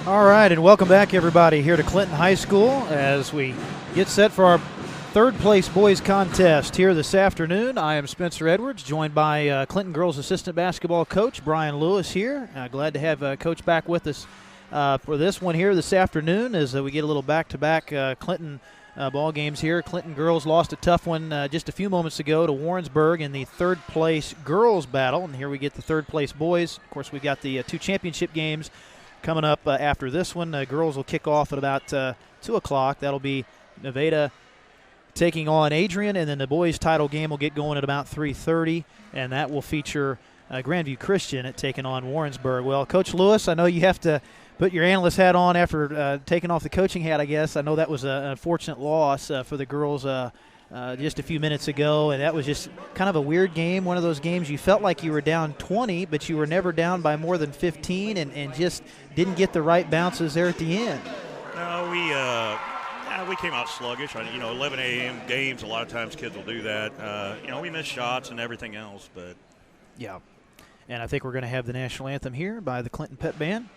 All right, and welcome back, everybody, here to Clinton High School as we get set for our third-place boys contest here this afternoon. I am Spencer Edwards, joined by Clinton girls assistant basketball coach Brian Lewis here. Glad to have Coach back with us for this one here this afternoon as we get a little back-to-back Clinton ball games here. Clinton girls lost a tough one just a few moments ago to Warrensburg in the third-place girls battle, and here we get the third-place boys. Of course, we've got the two championship games coming up after this one. Girls will kick off at about 2 o'clock. That'll be Nevada taking on Adrian, and then the boys' title game will get going at about 3:30, and that will feature Grandveiw Christian taking on Warrensburg. Well, Coach Lewis, I know you have to put your analyst hat on after taking off the coaching hat, I guess. I know that was an unfortunate loss for the girls just a few minutes ago, and that was just kind of a weird game, one of those games you felt like you were down 20, but you were never down by more than 15 and just didn't get the right bounces there at the end. No, we came out sluggish. 11 a.m. games, a lot of times kids will do that. We missed shots and everything else, but. Yeah, and I think we're going to have the national anthem here by the Clinton Pep Band.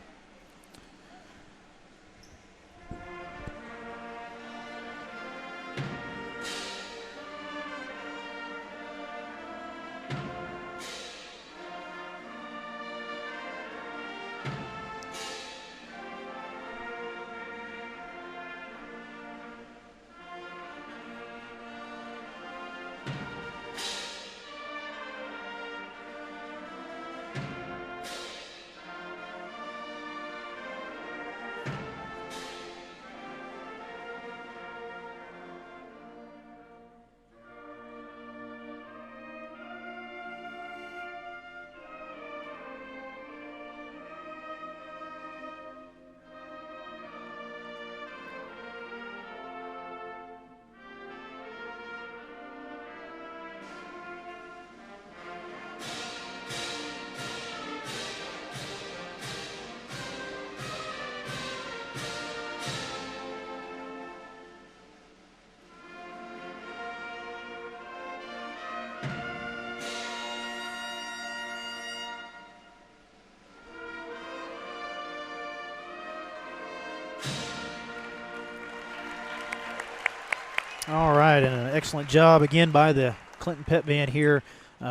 All right, and an excellent job again by the Clinton Pep Band here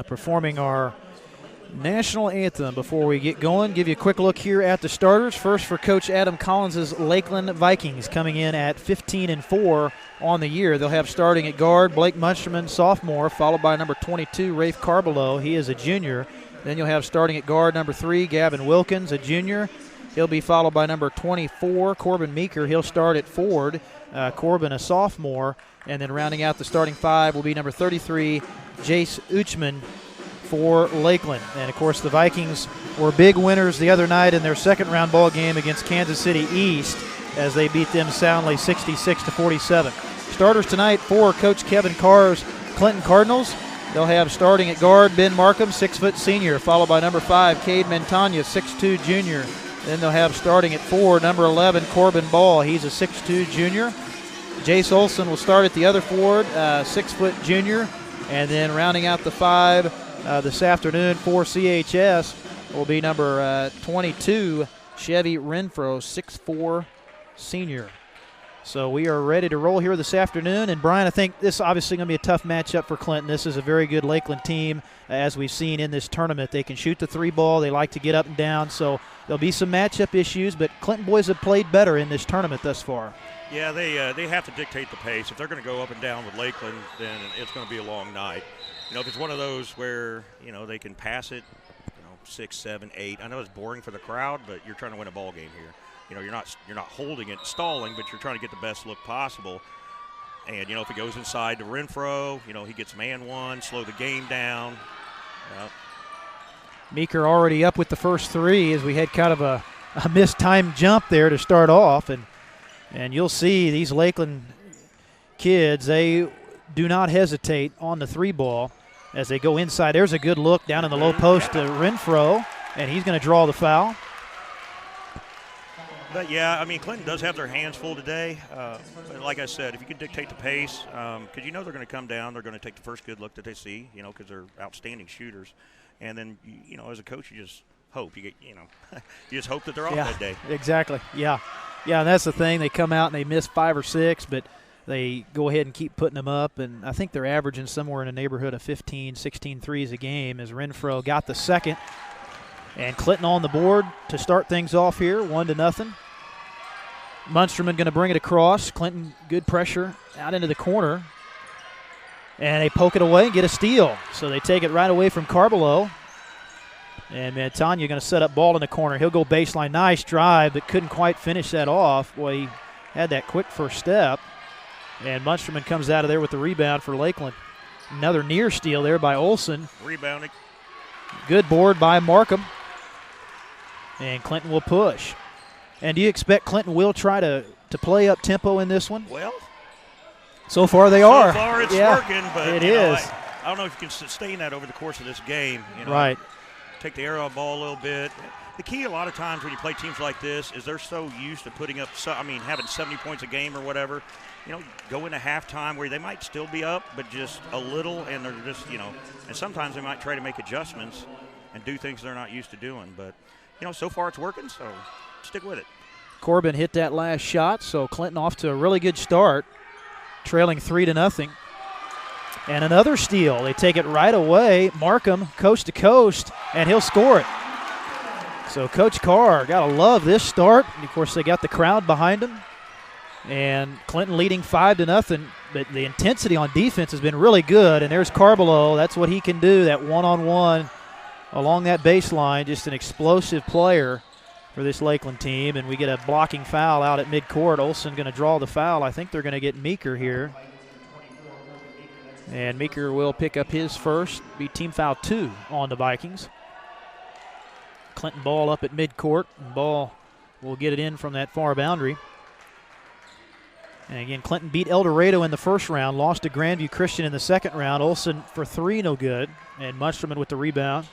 performing our national anthem. Before we get going, give you a quick look here at the starters. First for Coach Adam Collins' Lakeland Vikings, coming in at 15-4 on the year. They'll have starting at guard Blake Munsterman, sophomore, followed by number 22, Rafe Carbelow. He is a junior. Then you'll have starting at guard number 3, Gavin Wilkins, a junior. He'll be followed by number 24, Corbin Meeker. He'll start at forward. Corbin, a sophomore. And then rounding out the starting 5 will be number 33, Jace Uchman for Lakeland. And, of course, the Vikings were big winners the other night in their second-round ball game against Kansas City East as they beat them soundly 66-47. Starters tonight for Coach Kevin Carr's Clinton Cardinals. They'll have starting at guard Ben Markham, 6-foot senior, followed by number 5, Cade Mentagna, 6'2 junior. Then they'll have starting at 4, number 11, Corbin Ball. He's a 6'2 junior. Jace Olson will start at the other forward, 6-foot junior. And then rounding out the 5 this afternoon for CHS will be number 22, Chevy Renfro, 6'4 senior. So we are ready to roll here this afternoon. And, Brian, I think this is obviously going to be a tough matchup for Clinton. This is a very good Lakeland team, as we've seen in this tournament. They can shoot the 3 ball. They like to get up and down. So there'll be some matchup issues, but Clinton boys have played better in this tournament thus far. Yeah, they have to dictate the pace. If they're going to go up and down with Lakeland, then it's going to be a long night. If it's one of those where, they can pass it, 6, 7, 8. I know it's boring for the crowd, but you're trying to win a ball game here. You're not holding it, stalling, but you're trying to get the best look possible. And, if it goes inside to Renfro, he gets man one, slow the game down. Meeker already up with the first 3 as we had kind of a missed time jump there to start off. And you'll see these Lakeland kids, they do not hesitate on the 3 ball as they go inside. There's a good look down in the low post to Renfro, and he's going to draw the foul. But, yeah, Clinton does have their hands full today. But like I said, if you can dictate the pace, because they're going to come down, they're going to take the first good look that they see, because they're outstanding shooters. And then, as a coach, you just hope. You just hope that they're off that day. Exactly. Yeah, and that's the thing. They come out and they miss 5 or 6, but they go ahead and keep putting them up, and I think they're averaging somewhere in the neighborhood of 15, 16 threes a game as Renfro got the second. And Clinton on the board to start things off here, 1-0. Munsterman going to bring it across. Clinton, good pressure out into the corner. And they poke it away and get a steal. So they take it right away from Carbelo. And Montagna going to set up ball in the corner. He'll go baseline. Nice drive, but couldn't quite finish that off. Boy, he had that quick first step. And Munsterman comes out of there with the rebound for Lakeland. Another near steal there by Olsen. Rebounding. Good board by Markham. And Clinton will push. And do you expect Clinton will try to play up tempo in this one? Well, so far they are. So far it's working, but it is. I don't know if you can sustain that over the course of this game. Right. Take the air off ball a little bit. The key a lot of times when you play teams like this is they're so used to putting up, having 70 points a game or whatever. Go into halftime where they might still be up, but just a little, and they're just, and sometimes they might try to make adjustments and do things they're not used to doing. But, so far it's working, so stick with it. Corbin hit that last shot, so Clinton off to a really good start, trailing 3-0. And another steal. They take it right away. Markham, coast to coast, and he'll score it. So Coach Carr, got to love this start. And, of course, they got the crowd behind him. And Clinton leading 5-0, but the intensity on defense has been really good. And there's Carbelo. That's what he can do, that one-on-one along that baseline. Just an explosive player for this Lakeland team. And we get a blocking foul out at midcourt. Olsen going to draw the foul. I think they're going to get Meeker here. And Meeker will pick up his first, be team foul 2 on the Vikings. Clinton ball up at midcourt, and Ball will get it in from that far boundary. And again, Clinton beat El Dorado in the first round, lost to Grandview Christian in the second round. Olsen for 3, no good. And Munsterman with the rebound.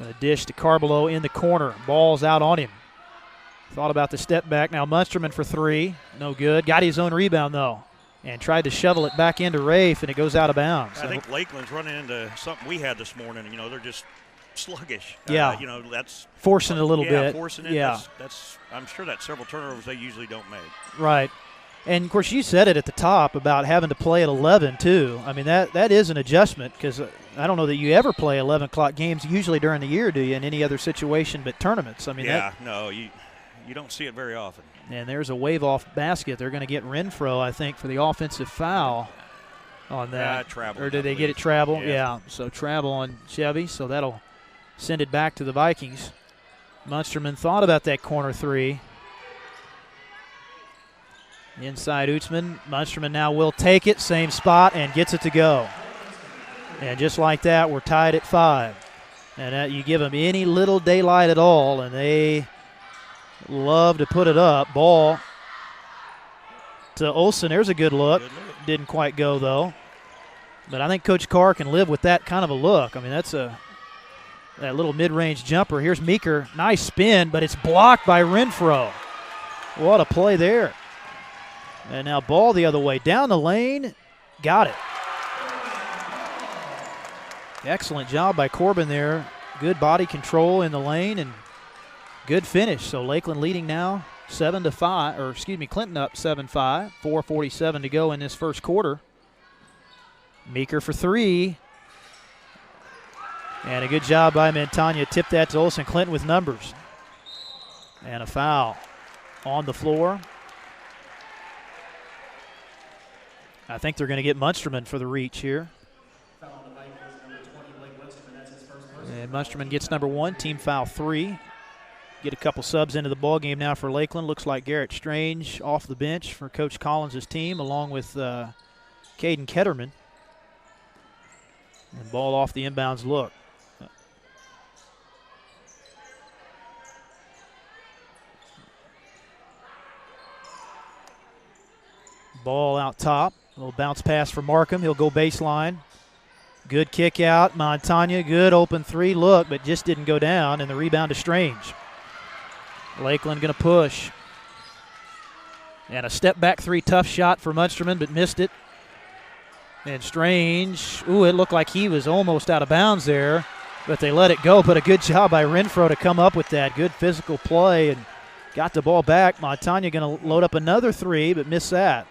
A dish to Carbelo in the corner. Ball's out on him. Thought about the step back. Now Munsterman for 3, no good. Got his own rebound, though, and tried to shovel it back into Rafe, and it goes out of bounds. I think Lakeland's running into something we had this morning. They're just sluggish. Yeah. That's forcing it a little bit. Yeah, forcing it. Yeah. That's I'm sure that's several turnovers they usually don't make. Right. And, of course, you said it at the top about having to play at 11, too. I mean, that is an adjustment because I don't know that you ever play 11 o'clock games usually during the year, do you, in any other situation but tournaments? I mean, no, you don't see it very often. And there's a wave-off basket. They're going to get Renfro, I think, for the offensive foul on that. Travel. Or did they get it travel? Yeah. So travel on Chevy, so that'll send it back to the Vikings. Munsterman thought about that corner 3. Inside Utzman. Munsterman now will take it, same spot, and gets it to go. And just like that, we're tied at 5. And you give them any little daylight at all, and they love to put it up. Ball to Olsen. There's a good look. Didn't quite go, though. But I think Coach Carr can live with that kind of a look. I mean, that's that little mid-range jumper. Here's Meeker. Nice spin, but it's blocked by Renfro. What a play there. And now ball the other way. Down the lane. Got it. Excellent job by Corbin there. Good body control in the lane and good finish. So Lakeland leading now 7-5, Clinton up 7-5. 4:47 to go in this first quarter. Meeker for 3. And a good job by Montagna. Tipped that to Olsen. Clinton with numbers. And a foul on the floor. I think they're going to get Munsterman for the reach here. And Munsterman gets number 1, team foul 3. Get a couple subs into the ball game now for Lakeland. Looks like Garrett Strange off the bench for Coach Collins' team, along with Caden Ketterman. And ball off the inbounds look. Ball out top. A little bounce pass for Markham. He'll go baseline. Good kick out. Montagna, good open 3 look, but just didn't go down, and the rebound to Strange. Lakeland going to push. And a step back 3, tough shot for Munsterman, but missed it. And Strange, it looked like he was almost out of bounds there, but they let it go. But a good job by Renfro to come up with that. Good physical play and got the ball back. Montagna going to load up another three, but miss that.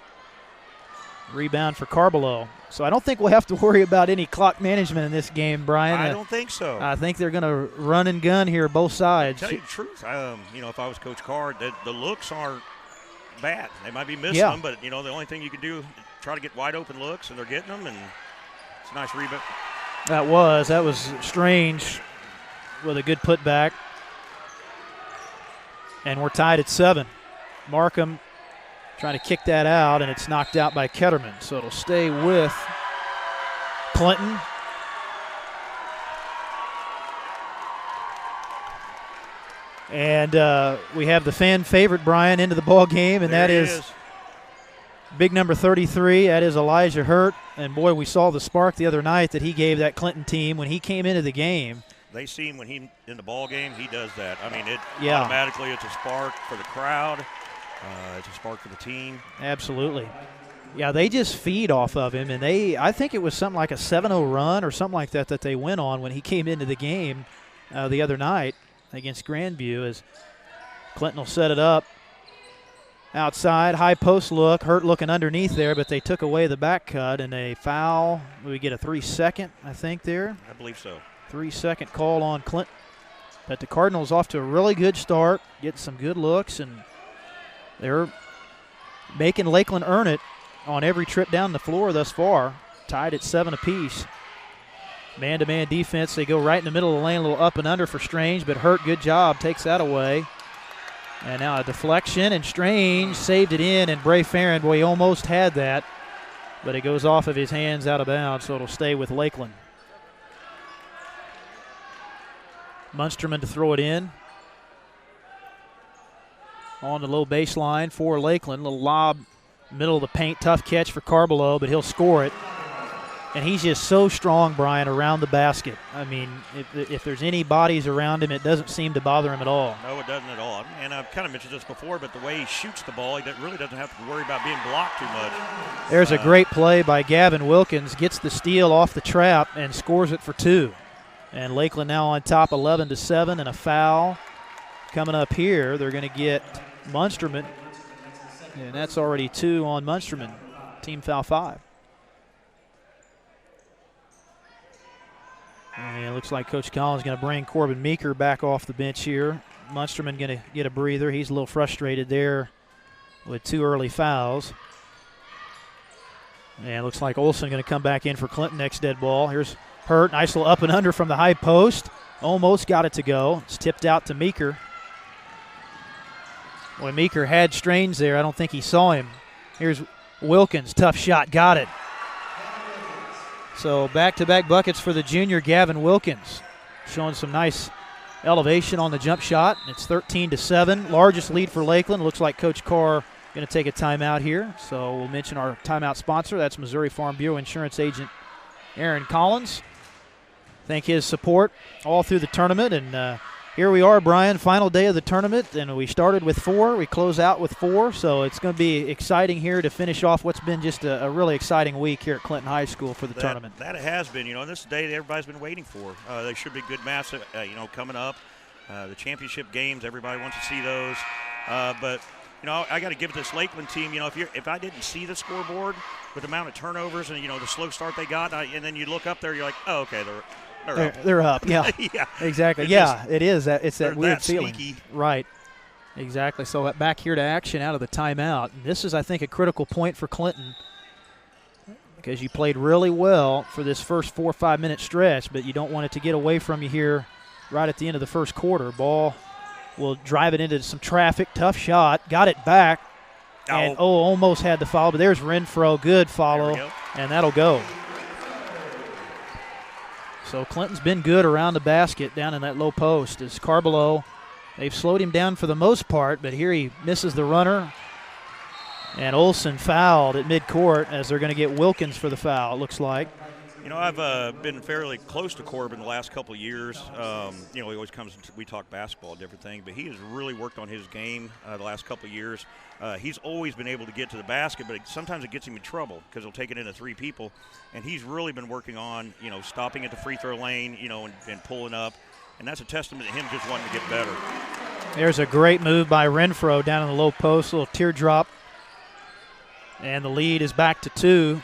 Rebound for Carbelo. So I don't think we'll have to worry about any clock management in this game, Brian. I don't think so. I think they're going to run and gun here, both sides. To tell you the truth, if I was Coach Carr, the looks aren't bad. They might be missing them, but, the only thing you can do is try to get wide open looks, and they're getting them, and it's a nice rebound. That was Strange with a good putback. And we're tied at 7. Markham trying to kick that out, and it's knocked out by Ketterman. So it'll stay with Clinton. And we have the fan favorite, Brian, into the ball game, and that is big number 33. That is Elijah Hurt. And, boy, we saw the spark the other night that he gave that Clinton team when he came into the game. They see him when he in the ball game, he does that. I mean, automatically it's a spark for the crowd. It's a spark for the team. Absolutely. Yeah, they just feed off of him, and I think it was something like a 7-0 run or something like that they went on when he came into the game the other night against Grandview, as Clinton will set it up outside, high post look, Hurt looking underneath there, but they took away the back cut, and a foul. We get a 3-second, I think, there. I believe so. 3-second call on Clinton. But the Cardinals off to a really good start, getting some good looks, and they're making Lakeland earn it on every trip down the floor thus far, tied at 7 apiece. Man-to-man defense, they go right in the middle of the lane, a little up and under for Strange, but Hurt, good job, takes that away. And now a deflection, and Strange saved it in, and Bray Farron, boy, he almost had that, but it goes off of his hands out of bounds, so it'll stay with Lakeland. Munsterman to throw it in. On the low baseline for Lakeland. Little lob, middle of the paint, tough catch for Carbelo, but he'll score it. And he's just so strong, Brian, around the basket. I mean, if there's any bodies around him, it doesn't seem to bother him at all. No, it doesn't at all. And I've kind of mentioned this before, but the way he shoots the ball, he really doesn't have to worry about being blocked too much. There's a great play by Gavin Wilkins, gets the steal off the trap and scores it for 2. And Lakeland now on top 11-7, and a foul coming up here. They're going to get Munsterman, and that's already 2 on Munsterman, team foul 5. And it looks like Coach Collins is going to bring Corbin Meeker back off the bench here. Munsterman going to get a breather. He's a little frustrated there with 2 early fouls. And it looks like Olsen going to come back in for Clinton next dead ball. Here's Hurt, nice little up and under from the high post. Almost got it to go. It's tipped out to Meeker. When Meeker had Strange there, I don't think he saw him. Here's Wilkins, tough shot, got it. So back-to-back buckets for the junior Gavin Wilkins, showing some nice elevation on the jump shot. It's 13-7, largest lead for Lakeland. Looks like Coach Carr going to take a timeout here. So we'll mention our timeout sponsor. That's Missouri Farm Bureau Insurance Agent Aaron Collins. Thank his support all through the tournament. And here we are, Brian, final day of the tournament. And we started with 4. We close out with 4. So it's going to be exciting here to finish off what's been just a really exciting week here at Clinton High School for the tournament. That it has been. This is the day that everybody's been waiting for. They should be good matches, coming up. The championship games, everybody wants to see those. But I got to give it this Lakeland team. If I didn't see the scoreboard with the amount of turnovers and the slow start they got, and then you look up there, you're like, oh, okay, they're up. They're up. Yeah, yeah, exactly. It is. It's that weird feeling. Sneaky. Right. Exactly. So back here to action out of the timeout. And this is, I think, a critical point for Clinton because you played really well for this first 4 or 5 minute stretch, but you don't want it to get away from you here right at the end of the first quarter. Ball will drive it into some traffic. Tough shot. Got it back. And, almost had the foul, but there's Renfro. Good follow, and that'll go. So Clinton's been good around the basket down in that low post. As Carbelo, they've slowed him down for the most part, but here he misses the runner. And Olsen fouled at midcourt as they're going to get Wilkins for the foul, it looks like. I've been fairly close to Corbin the last couple of years. He always comes, we talk basketball and different things, but he has really worked on his game the last couple of years. He's always been able to get to the basket, but sometimes it gets him in trouble because he'll take it into 3 people. And he's really been working on, stopping at the free throw lane, and pulling up. And that's a testament to him just wanting to get better. There's a great move by Renfro down in the low post, little teardrop. And the lead is back to 2.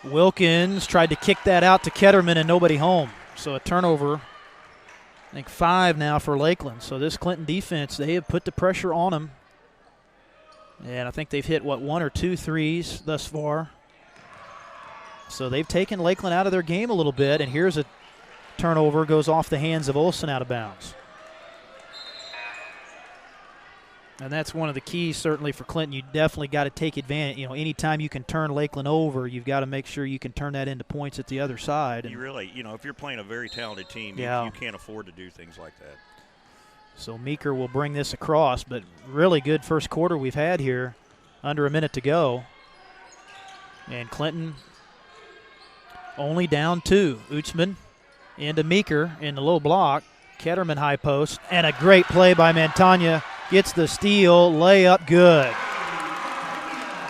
Wilkins tried to kick that out to Ketterman and nobody home. So a turnover, I think 5 now for Lakeland. So this Clinton defense, they have put the pressure on them. And I think they've hit, 1 or 2 threes thus far. So they've taken Lakeland out of their game a little bit. And here's a turnover, goes off the hands of Olsen out of bounds. And that's one of the keys, certainly, for Clinton. You definitely got to take advantage. Anytime you can turn Lakeland over, you've got to make sure you can turn that into points at the other side. You really, if you're playing a very talented team, you can't afford to do things like that. So Meeker will bring this across, but really good first quarter we've had here. Under a minute to go. And Clinton only down 2. Uchman into Meeker in the low block. Ketterman high post. And a great play by Montagna. Gets the steal, layup good.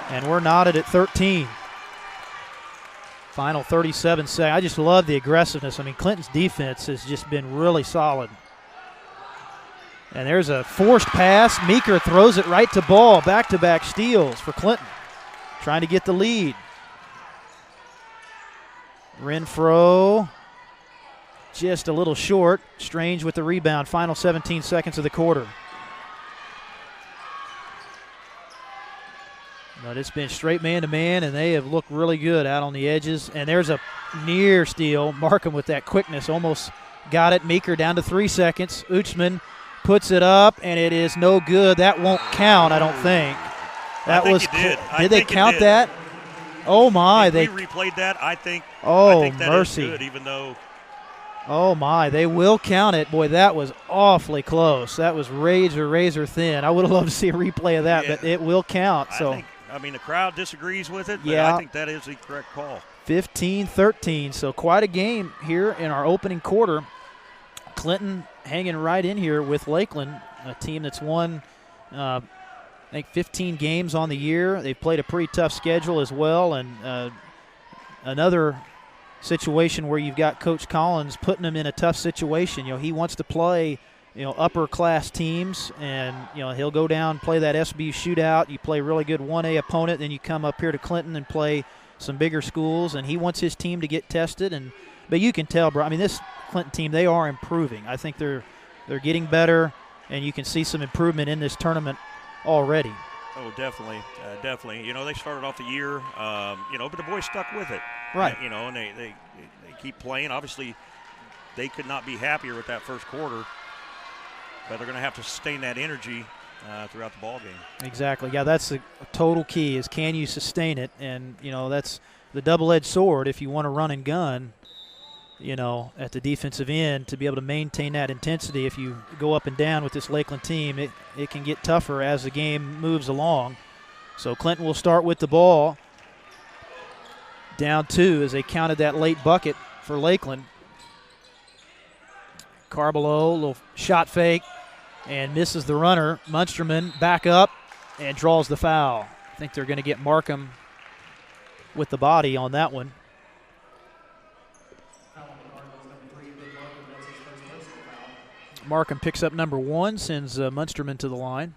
And we're knotted at 13. Final 37 seconds. I just love the aggressiveness. Clinton's defense has just been really solid. And there's a forced pass. Meeker throws it right to Ball. Back-to-back steals for Clinton. Trying to get the lead. Renfro just a little short. Strange with the rebound. Final 17 seconds of the quarter. But it's been straight man-to-man, and they have looked really good out on the edges. And there's a near steal. Markham with that quickness almost got it. Meeker down to 3 seconds. Uchman puts it up, and it is no good. That won't count, I don't think. That was. Did they count that? Oh, my. If we replayed that, I think that mercy. Is good, even though. Oh, my. They will count it. Boy, that was awfully close. That was razor thin. I would have loved to see a replay of that, but it will count. The crowd disagrees with it, but I think that is the correct call. 15-13, so quite a game here in our opening quarter. Clinton hanging right in here with Lakeland, a team that's won, I think, 15 games on the year. They've played a pretty tough schedule as well, and another situation where you've got Coach Collins putting them in a tough situation. He wants to play upper class teams, and he'll go down, play that SB shootout. You play really good 1A opponent, then you come up here to Clinton and play some bigger schools, and he wants his team to get tested. But you can tell, bro. this Clinton team, they are improving. I think they're getting better, and you can see some improvement in this tournament already. Oh, definitely. They started off the year, but the boys stuck with it. Right. And they keep playing. Obviously, they could not be happier with that first quarter. But they're going to have to sustain that energy throughout the ball game. Exactly. Yeah, that's the total key is can you sustain it? And, that's the double-edged sword if you want to run and gun, at the defensive end to be able to maintain that intensity. If you go up and down with this Lakeland team, it can get tougher as the game moves along. So Clinton will start with the ball. Down 2 as they counted that late bucket for Lakeland. Carbelo, little shot fake, and misses the runner. Munsterman back up and draws the foul. I think they're going to get Markham with the body on that one. Markham picks up number 1, sends Munsterman to the line.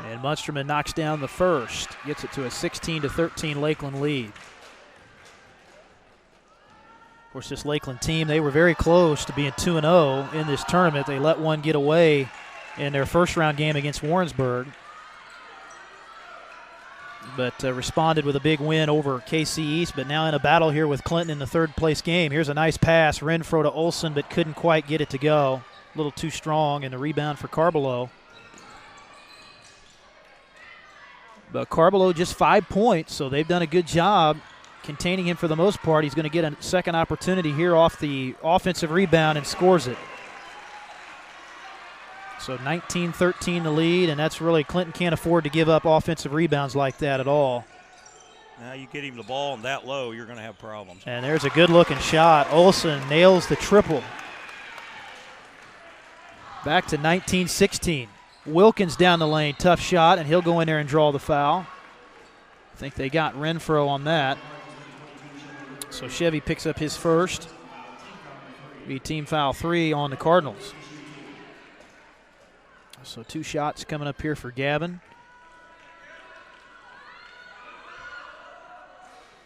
And Munsterman knocks down the first, gets it to a 16-13 Lakeland lead. Of course, this Lakeland team, they were very close to being 2-0 in this tournament. They let one get away in their first-round game against Warrensburg, but responded with a big win over KC East, but now in a battle here with Clinton in the third-place game. Here's a nice pass, Renfro to Olsen, but couldn't quite get it to go. A little too strong, and the rebound for Carbelo. But Carbelo just 5 points, so they've done a good job containing him for the most part. He's going to get a second opportunity here off the offensive rebound and scores it. So 19-13 the lead, and that's really, Clinton can't afford to give up offensive rebounds like that at all. Now you get him the ball and that low, you're going to have problems. And there's a good-looking shot. Olsen nails the triple. Back to 19-16. Wilkins down the lane, tough shot, and he'll go in there and draw the foul. I think they got Renfro on that. So Chevy picks up his first. Be team foul 3 on the Cardinals. So 2 shots coming up here for Gavin.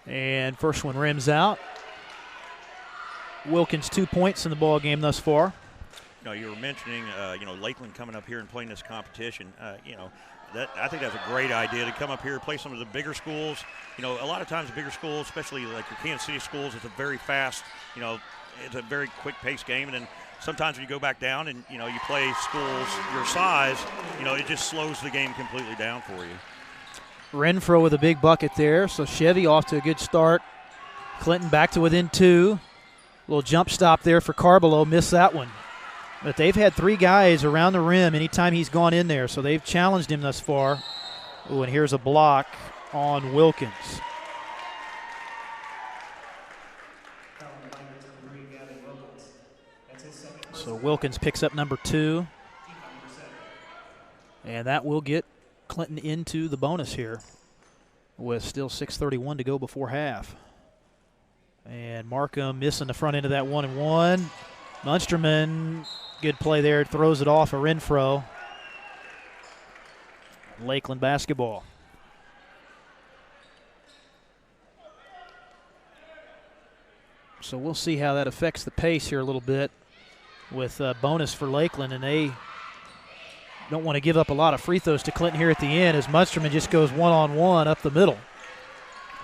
And first one rims out. Wilkins 2 points in the ball game thus far. You were mentioning, Lakeland coming up here and playing this competition. I think that's a great idea to come up here, play some of the bigger schools. A lot of times the bigger schools, especially like your Kansas City schools, it's a very fast, it's a very quick-paced game. And then sometimes when you go back down and, you play schools your size, it just slows the game completely down for you. Renfro with a big bucket there. So Chevy off to a good start. Clinton back to within 2. Little jump stop there for Carbelo. Missed that one. But they've had 3 guys around the rim anytime he's gone in there, so they've challenged him thus far. Ooh, and here's a block on Wilkins. So Wilkins picks up number 2. And that will get Clinton into the bonus here with still 6:31 to go before half. And Markham missing the front end of that 1-and-1. Munsterman, good play there, throws it off a Renfro. Lakeland basketball. So we'll see how that affects the pace here a little bit with bonus for Lakeland, and they don't want to give up a lot of free throws to Clinton here at the end as Munsterman just goes one-on-one up the middle.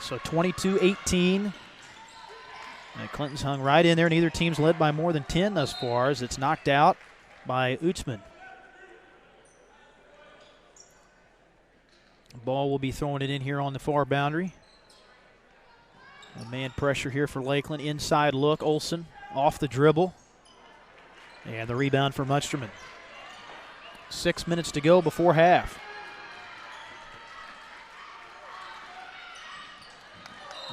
So 22-18. And Clinton's hung right in there. Neither team's led by more than 10 thus far as it's knocked out by Utzman. Ball will be throwing it in here on the far boundary. A man pressure here for Lakeland. Inside look, Olsen off the dribble. And the rebound for Munsterman. 6 minutes to go before half.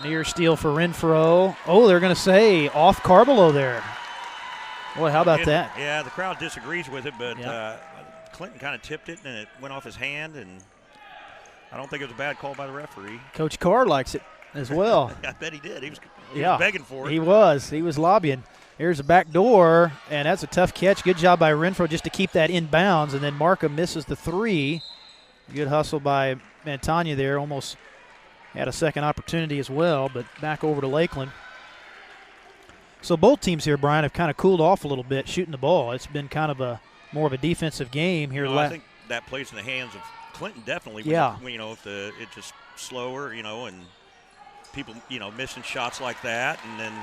Near steal for Renfro. Oh, they're going to say off Carbelo there. Boy, how about that? Yeah, the crowd disagrees with it, but Clinton kind of tipped it, and it went off his hand, and I don't think it was a bad call by the referee. Coach Carr likes it as well. I bet he did. He was begging for it. He was lobbying. Here's a back door, and that's a tough catch. Good job by Renfro just to keep that in bounds, and then Markham misses the 3. Good hustle by Montagna there. Almost had a second opportunity as well, but back over to Lakeland. So both teams here, Brian, have kind of cooled off a little bit shooting the ball. It's been kind of more of a defensive game here. I think that plays in the hands of Clinton definitely. If it's just slower, and people, missing shots like that, and then,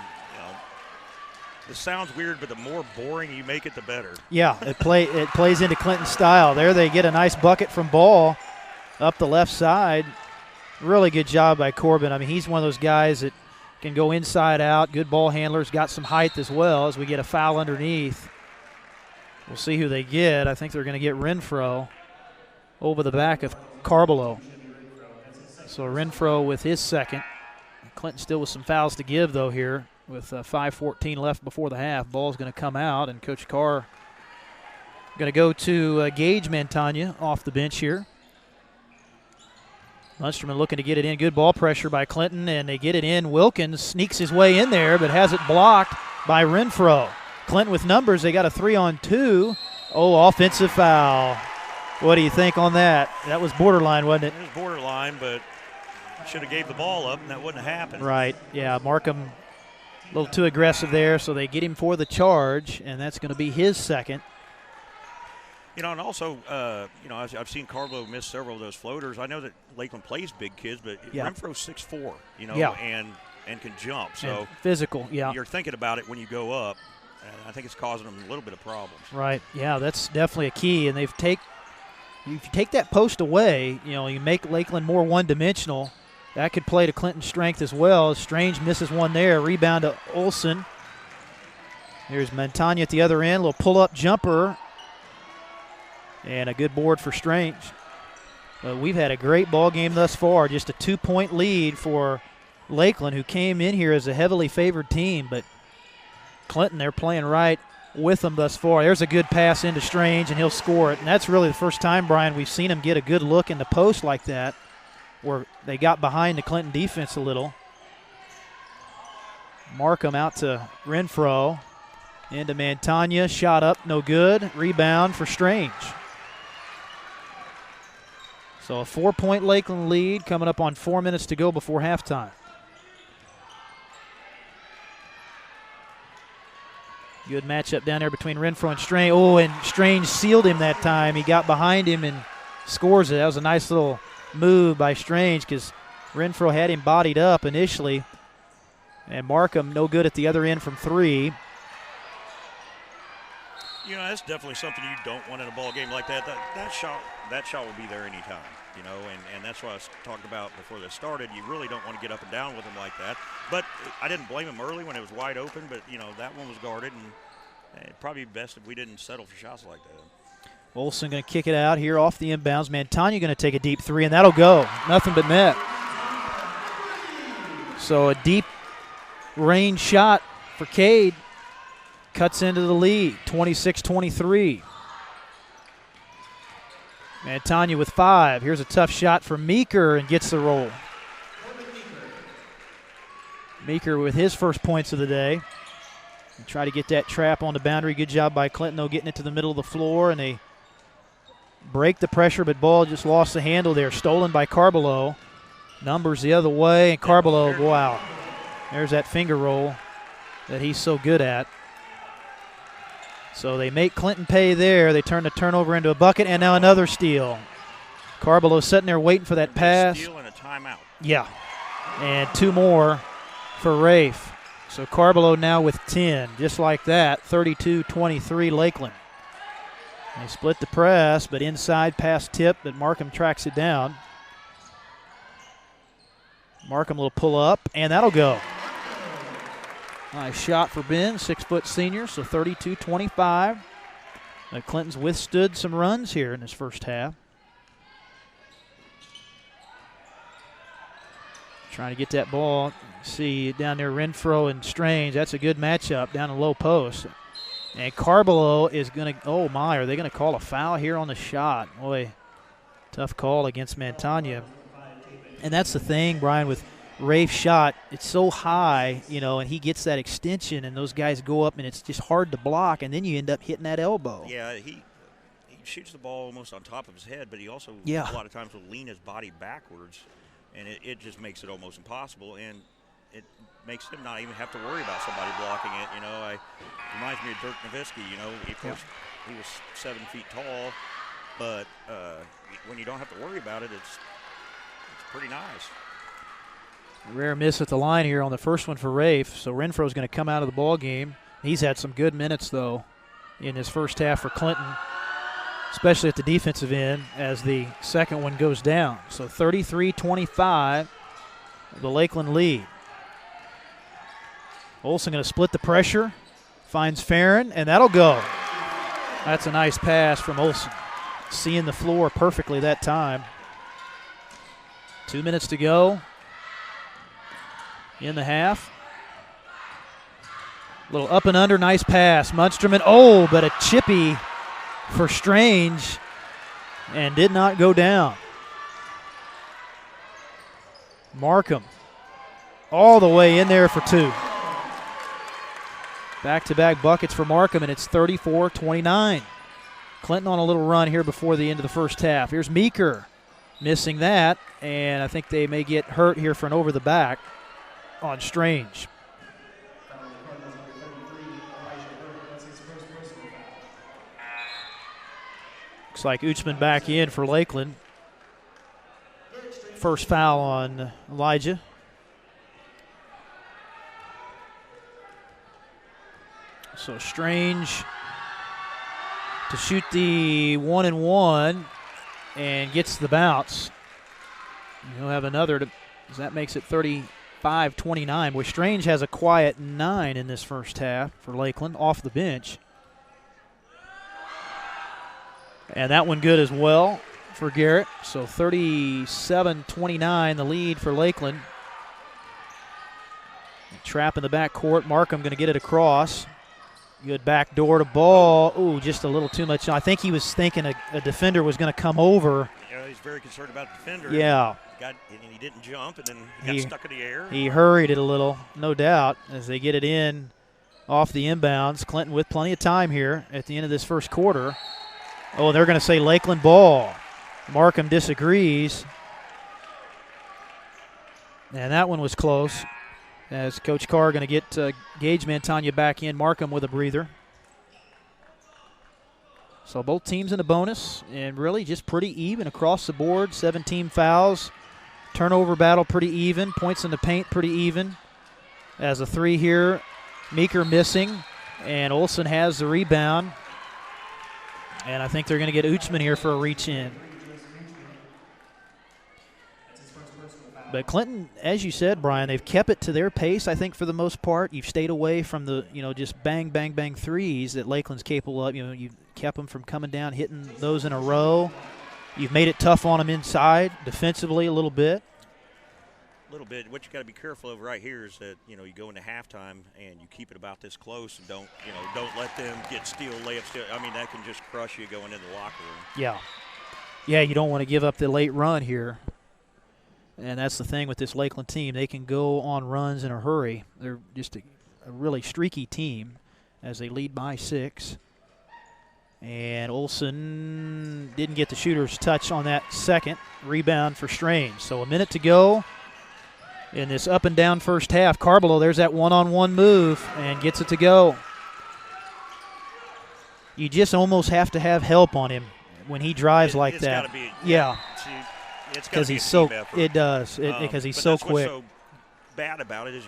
this sounds weird, but the more boring you make it, the better. Yeah, it plays into Clinton's style. There they get a nice bucket from Ball up the left side. Really good job by Corbin. I mean, he's one of those guys that can go inside out. Good ball handlers, got some height as well as we get a foul underneath. We'll see who they get. I think they're going to get Renfro over the back of Carbelo. So Renfro with his second. Clinton still with some fouls to give, though, here with 5:14 left before the half. Ball's going to come out, and Coach Carr going to go to Gage Montagna off the bench here. Munsterman looking to get it in. Good ball pressure by Clinton, and they get it in. Wilkins sneaks his way in there, but has it blocked by Renfro. Clinton with numbers. They got a 3-on-2. Oh, offensive foul. What do you think on that? That was borderline, wasn't it? It was borderline, but should have gave the ball up, and that wouldn't have happened. Right. Yeah, Markham a little too aggressive there, so they get him for the charge, and that's going to be his second. And also, I've seen Carbelo miss several of those floaters. I know that Lakeland plays big kids, but Renfro's 6'4", and can jump. So and physical, You're thinking about it when you go up, and I think it's causing them a little bit of problems. Right. Yeah, that's definitely a key. And if you take that post away, you make Lakeland more one-dimensional. That could play to Clinton's strength as well. Strange misses one there. Rebound to Olsen. Here's Montagna at the other end. Little pull-up jumper. And a good board for Strange. We've had a great ball game thus far. Just a 2-point lead for Lakeland, who came in here as a heavily favored team. But Clinton, they're playing right with them thus far. There's a good pass into Strange, and he'll score it. And that's really the first time, Brian, we've seen him get a good look in the post like that, where they got behind the Clinton defense a little. Markham out to Renfro. Into Montagna. Shot up, no good. Rebound for Strange. So a 4-point Lakeland lead coming up on 4 minutes to go before halftime. Good matchup down there between Renfro and Strange. Oh, and Strange sealed him that time. He got behind him and scores it. That was a nice little move by Strange because Renfro had him bodied up initially. And Markham no good at the other end from 3. You know, that's definitely something you don't want in a ball game like that. That shot will be there anytime, you know, and that's what I was talking about before this started. You really don't want to get up and down with him like that. But I didn't blame him early when it was wide open, but, you know, that one was guarded, and it'd probably be best if we didn't settle for shots like that. Olsen going to kick it out here off the inbounds. Montagna going to take a deep 3, and that'll go. Nothing but net. So a deep range shot for Cade. Cuts into the lead, 26-23. Montagna with 5. Here's a tough shot for Meeker and gets the roll. Meeker with his first points of the day. And try to get that trap on the boundary. Good job by Clinton, though, getting it to the middle of the floor. And they break the pressure, but ball just lost the handle there. Stolen by Carbelo. Numbers the other way, and Carbelo, wow. There's that finger roll that he's so good at. So they make Clinton pay there. They turn the turnover into a bucket, and now another steal. Carbelo sitting there waiting for that pass. Steal and a timeout. Yeah, and 2 more for Rafe. So Carbelo now with 10, just like that, 32-23 Lakeland. They split the press, but inside pass tip, but Markham tracks it down. Markham will pull up, and that'll go. Nice shot for Ben, 6-foot senior, so 32-25. Clinton's withstood some runs here in this first half. Trying to get that ball. See down there Renfro and Strange. That's a good matchup down the low post. And Carbelo is going to, oh my, are they going to call a foul here on the shot? Boy, tough call against Montagna. And that's the thing, Brian, with Rafe's shot, it's so high, you know, and he gets that extension, and those guys go up, and it's just hard to block, and then you end up hitting that elbow. Yeah, he shoots the ball almost on top of his head, but he also a lot of times will lean his body backwards, and it just makes it almost impossible, and it makes him not even have to worry about somebody blocking it. You know, it reminds me of Dirk Nowitzki. You know, of course, he was 7 feet tall, but when you don't have to worry about it, it's pretty nice. Rare miss at the line here on the first one for Rafe. So Renfro's going to come out of the ball game. He's had some good minutes, though, in his first half for Clinton, especially at the defensive end as the second one goes down. So 33-25, the Lakeland lead. Olsen going to split the pressure, finds Farron, and that'll go. That's a nice pass from Olsen. Seeing the floor perfectly that time. 2 minutes to go in the half. Little up and under, nice pass. Munsterman, oh, but a chippy for Strange and did not go down. Markham all the way in there for 2. Back-to-back buckets for Markham, and it's 34-29. Clinton on a little run here before the end of the first half. Here's Meeker missing that, and I think they may get hurt here for an over the back on Strange. Looks like Uchman back in for Lakeland. First foul on Elijah. So Strange to shoot the 1-and-1 and gets the bounce. He'll have another, that makes it 35-29. Boy, Strange has a quiet 9 in this first half for Lakeland off the bench. And that one good as well for Garrett. So 37-29, the lead for Lakeland. Trap in the backcourt. Markham going to get it across. Good backdoor to ball. Ooh, just a little too much. I think he was thinking a defender was going to come over. Yeah, he's very concerned about the defender. Yeah. And he didn't jump, and then he got stuck in the air. He hurried it a little, no doubt, as they get it in off the inbounds. Clinton with plenty of time here at the end of this first quarter. Oh, they're going to say Lakeland ball. Markham disagrees. And that one was close. As Coach Carr going to get Gage Montagna back in. Markham with a breather. So both teams in a bonus, and really just pretty even across the board. 17 fouls. Turnover battle pretty even. Points in the paint pretty even. As a three here, Meeker missing, and Olsen has the rebound. And I think they're going to get Uchman here for a reach in. But Clinton, as you said, Brian, they've kept it to their pace, I think, for the most part. You've stayed away from the, just bang, bang, bang threes that Lakeland's capable of. You've kept them from coming down, hitting those in a row. You've made it tough on them inside, defensively a little bit. A little bit. What you got to be careful of right here is that, you go into halftime and you keep it about this close and don't let them get steal layups. I mean, that can just crush you going into the locker room. Yeah. Yeah, you don't want to give up the late run here. And that's the thing with this Lakeland team. They can go on runs in a hurry. They're just a really streaky team as they lead by 6. And Olsen didn't get the shooter's touch on that second. Rebound for Strange. So a minute to go in this up and down first half. Carbelo, there's that one-on-one move and gets it to go. You just almost have to have help on him when he drives like that. It's gotta be, yeah. Because he's so it does because he's so quick. What's so bad about it is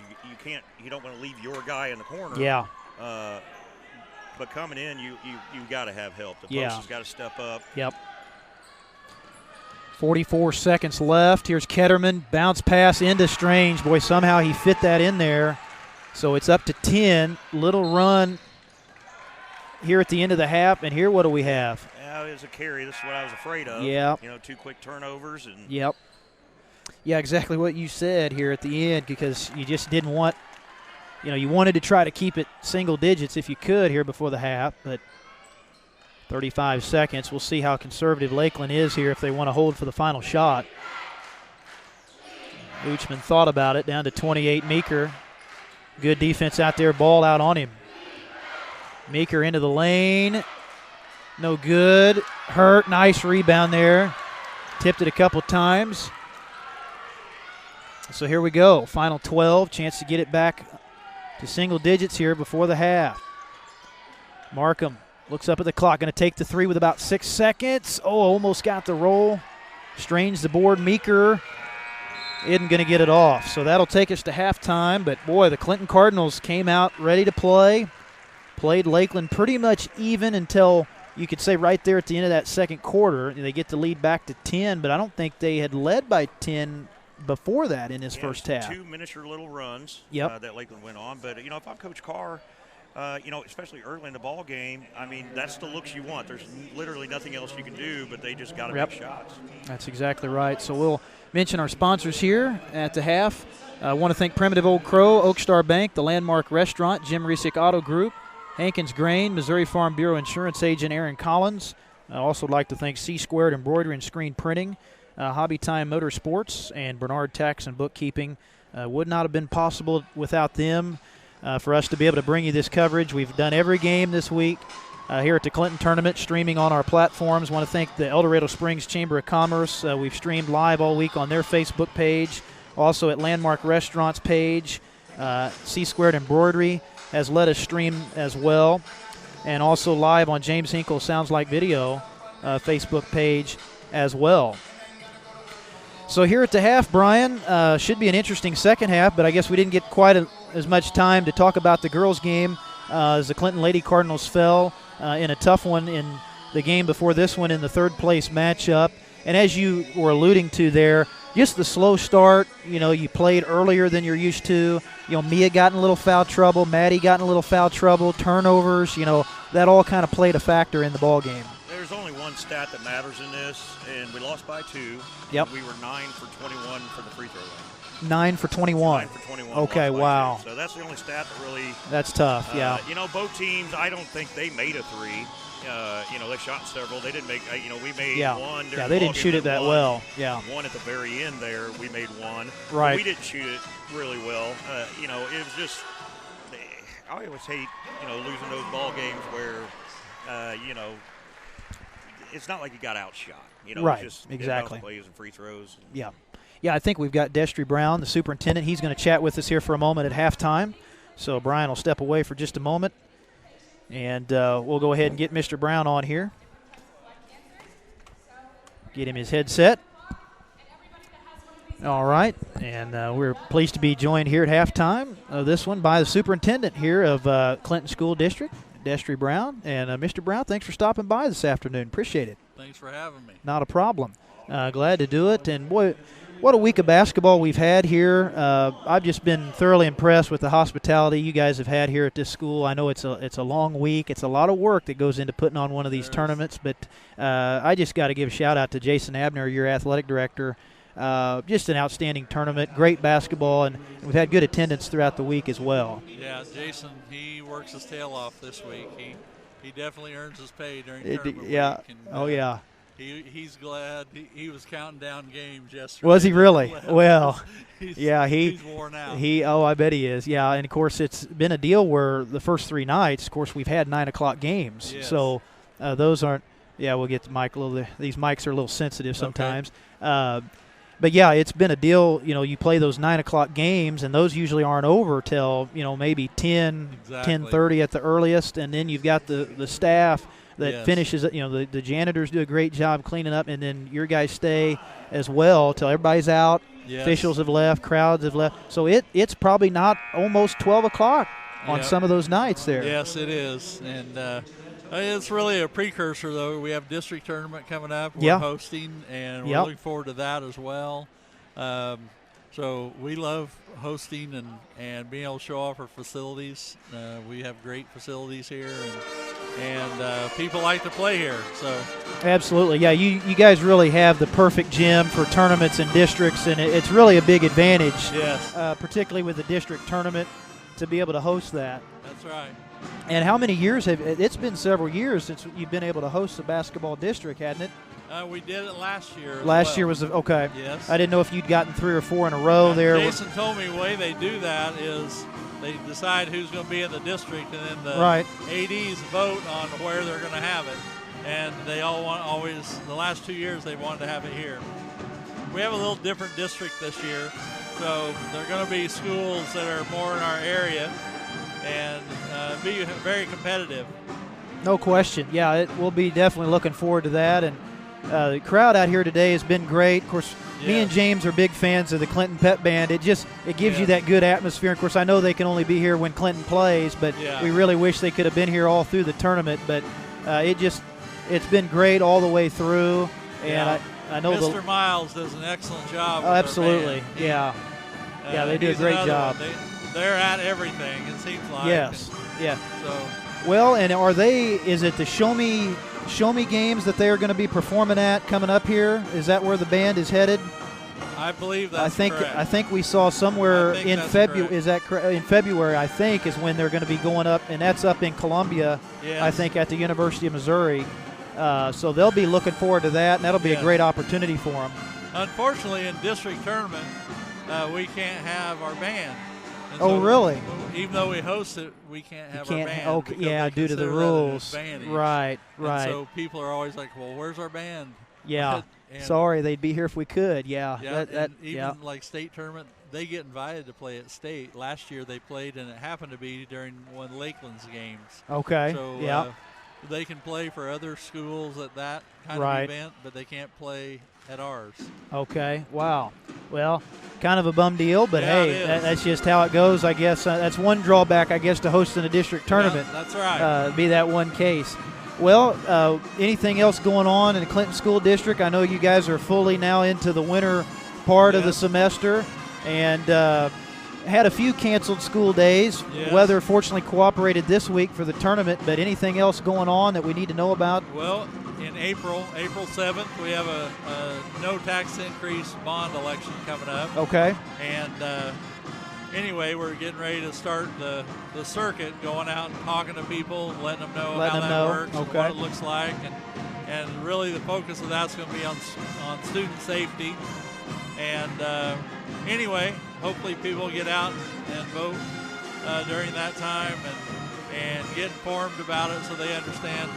you don't want to leave your guy in the corner. Yeah. But coming in, you got to have help. The post has got to step up. Yep. 44 seconds left. Here's Ketterman, bounce pass into Strange. Boy, somehow he fit that in there. So it's up to 10. Little run here at the end of the half, and here what do we have? It was a carry. This is what I was afraid of. Yeah. 2 quick turnovers. And yep. Yeah, exactly what you said here at the end, because you just didn't want, you wanted to try to keep it single digits if you could here before the half, but 35 seconds. We'll see how conservative Lakeland is here if they want to hold for the final shot. Uchman thought about it, down to 28. Meeker, good defense out there, ball out on him. Meeker into the lane. No good. Hurt. Nice rebound there. Tipped it a couple times. So here we go. Final 12. Chance to get it back to single digits here before the half. Markham looks up at the clock. Going to take the three with about 6 seconds. Oh, almost got the roll. Strains the board. Meeker isn't going to get it off. So that'll take us to halftime. But, boy, the Clinton Cardinals came out ready to play. Played Lakeland pretty much even until – you could say right there at the end of that second quarter, they get the lead back to 10, but I don't think they had led by 10 before that in this first half. 2 miniature little runs that Lakeland went on. But, if I'm Coach Carr, especially early in the ball game, I mean, that's the looks you want. There's literally nothing else you can do, but they just got to make shots. That's exactly right. So we'll mention our sponsors here at the half. I want to thank Primitive Old Crow, Oak Star Bank, the Landmark Restaurant, Jim Resick Auto Group, Hankins Grain, Missouri Farm Bureau Insurance Agent Aaron Collins. I also would like to thank C-Squared Embroidery and Screen Printing, Hobby Time Motorsports, and Bernard Tax and Bookkeeping. Would not have been possible without them for us to be able to bring you this coverage. We've done every game this week here at the Clinton Tournament, streaming on our platforms. Want to thank the El Dorado Springs Chamber of Commerce. We've streamed live all week on their Facebook page, also at Landmark Restaurants page. C-Squared Embroidery has let us stream as well, and also live on James Hinkle Sounds Like Video Facebook page as well. So here at the half, Brian, should be an interesting second half, but I guess we didn't get quite as much time to talk about the girls' game as the Clinton Lady Cardinals fell in a tough one in the game before this one in the third-place matchup. And as you were alluding to there, just the slow start. You played earlier than you're used to. Mia got in a little foul trouble. Maddie got in a little foul trouble. Turnovers. That all kind of played a factor in the ball game. There's only one stat that matters in this, and we lost by 2. Yep. We were 9 for 21 for the free throw line. 9 for 21. 9 for 21. Okay, wow. So that's the only stat that really. That's tough. Yeah. You know, both teams. I don't think they made a 3. You know, they shot several. They didn't make. You know, we made one. Yeah, they didn't shoot it that well. Yeah. One at the very end there, we made 1. Right. We didn't shoot it really well. You know, it was just. I always hate, you know, losing those ball games where, you know, it's not like you got outshot. You know, right. It's just exactly. Plays and free throws. Yeah. Yeah, I think we've got Destry Brown, the superintendent. He's going to chat with us here for a moment at halftime. So Brian will step away for just a moment. And we'll go ahead and get Mr. Brown on here. Get him his headset. All right, and we're pleased to be joined here at halftime of this one by the superintendent here of Clinton School District, Destry Brown. And Mr. Brown, thanks for stopping by this afternoon. Appreciate it. Thanks for having me. Not a problem. Glad to do it. And boy, what a week of basketball we've had here. I've just been thoroughly impressed with the hospitality you guys have had here at this school. I know it's a long week. It's a lot of work that goes into putting on one of these tournaments. But I just got to give a shout-out to Jason Abner, your athletic director. Just an outstanding tournament, great basketball, and we've had good attendance throughout the week as well. Yeah, Jason, he works his tail off this week. He definitely earns his pay during tournament week. And, yeah. He's glad. He was counting down games yesterday. Was he really? Well, he's worn out. I bet he is. Yeah, and of course it's been a deal where the first 3 nights, of course, we've had 9 o'clock games. Yes. So those aren't. Yeah, we'll get the mic a little. These mics are a little sensitive sometimes. Okay. But, yeah, it's been a deal. You know, you play those 9 o'clock games, and those usually aren't over till, you know, maybe 10, 10:30 at the earliest. And then you've got the staff that finishes it. You know, the janitors do a great job cleaning up, and then your guys stay as well till everybody's out. Yes. Officials have left. Crowds have left. So it's probably not almost 12 o'clock on some of those nights there. Yes, it is. And it's really a precursor, though. We have district tournament coming up. We're hosting, and we're looking forward to that as well. So we love hosting and being able to show off our facilities. We have great facilities here, and people like to play here. So absolutely, yeah. You guys really have the perfect gym for tournaments and districts, and it's really a big advantage. Yes. Particularly with the district tournament, to be able to host that. That's right. And how many years it's been several years since you've been able to host a basketball district, hadn't it? We did it last year. Last year was okay. Yes. I didn't know if you'd gotten 3 or 4 in a row there. Jason told me the way they do that is they decide who's going to be in the district, and then the ADs vote on where they're going to have it. And they the last 2 years they wanted to have it here. We have a little different district this year, so there are going to be schools that are more in our area and be very competitive. No question. Yeah, we'll be definitely looking forward to that. And the crowd out here today has been great. Of course, me and James are big fans of the Clinton Pep Band. It gives you that good atmosphere. Of course, I know they can only be here when Clinton plays, but we really wish they could have been here all through the tournament. But it's been great all the way through. And I know Mr. Miles does an excellent job. Oh, absolutely. Yeah, they do a great job. They're at everything, it seems like. Yes. Yeah. So. Well, and is it the Show Me games that they are going to be performing at coming up here? Is that where the band is headed? I believe that's correct. I think we saw somewhere in February. Is that correct? In February, I think, is when they're going to be going up, and that's up in Columbia. Yes. I think at the University of Missouri. So they'll be looking forward to that, and that'll be a great opportunity for them. Unfortunately, in district tournament, we can't have our band. And so really? Even though we host it, we can't have our band. Okay, due to the rules. Right. And so people are always like, well, where's our band? Yeah. Sorry, they'd be here if we could. Yeah. Even like state tournament, they get invited to play at state. Last year they played, and it happened to be during one of Lakeland's games. Okay. So they can play for other schools at that kind of event, but they can't play at ours. Okay. Wow. Well, kind of a bum deal, but hey, that's just how it goes, I guess. That's one drawback, I guess, to hosting a district tournament. Yeah, that's right. Be that one case. Well, anything else going on in the Clinton School District? I know you guys are fully now into the winter part of the semester, and had a few canceled school days. Yes. Weather fortunately cooperated this week for the tournament, but anything else going on that we need to know about? Well, in April 7th, we have a no tax increase bond election coming up. Okay. And anyway, we're getting ready to start the circuit, going out and talking to people, letting them know how that works, and what it looks like. And really the focus of that's going to be on student safety. And anyway, hopefully people get out and vote during that time and get informed about it so they understand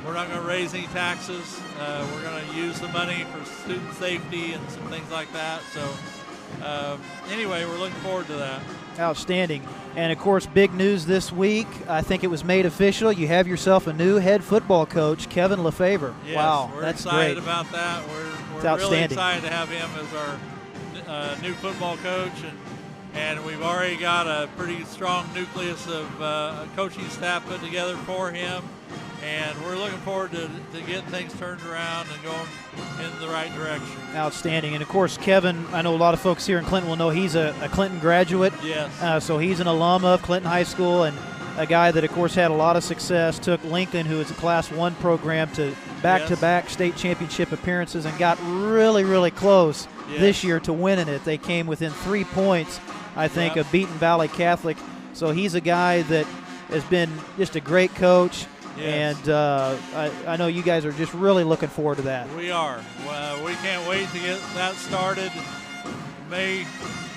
we're not going to raise any taxes. We're going to use the money for student safety and some things like that. So anyway, we're looking forward to that. Outstanding. And, of course, big news this week. I think it was made official. You have yourself a new head football coach, Kevin Lefevre. Yes, wow, we're that's excited great. about that. We're really excited to have him as our new football coach. And we've already got a pretty strong nucleus of a coaching staff put together for him. And we're looking forward to getting things turned around and going in the right direction. Outstanding. And, of course, Kevin, I know a lot of folks here in Clinton will know he's a Clinton graduate. Yes. So he's an alum of Clinton High School and a guy that, of course, had a lot of success, took Lincoln, who is a Class 1 program, to back-to-back state championship appearances and got really, really close this year to winning it. They came within 3 points, I think, of beating Valley Catholic. So he's a guy that has been just a great coach. Yes. And I know you guys are just really looking forward to that. We are. We can't wait to get that started May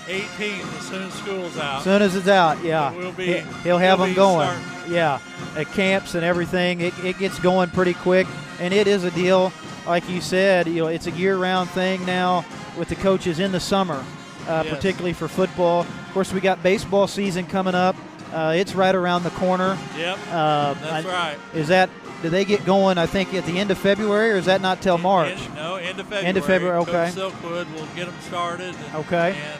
18th as soon as school's out. As soon as it's out, yeah. He'll have them going. Starting. Yeah, at camps and everything. It gets going pretty quick. And it is a deal, like you said, it's a year-round thing now with the coaches in the summer, particularly for football. Of course, we got baseball season coming up. It's right around the corner. Yep, that's right. Do they get going, I think, at the end of February, or is that not till March? No, end of February. End of February, okay. Coach Silkwood will get them started.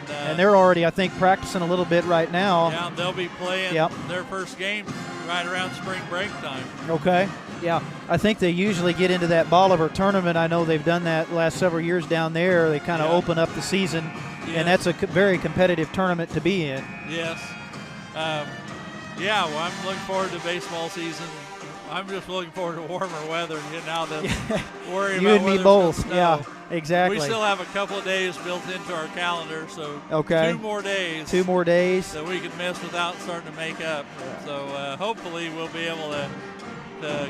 And they're already, I think, practicing a little bit right now. Yeah, they'll be playing their first game right around spring break time. Okay. Yeah, I think they usually get into that Bolivar tournament. I know they've done that the last several years down there. They kind of open up the season, and that's a very competitive tournament to be in. Yes. Well, I'm looking forward to baseball season. I'm just looking forward to warmer weather and getting out of worry you about and me whether both. it's Yeah, exactly. We still have a couple of days built into our calendar, so 2 more days. 2 more days that we can miss without starting to make up. Yeah. So hopefully we'll be able to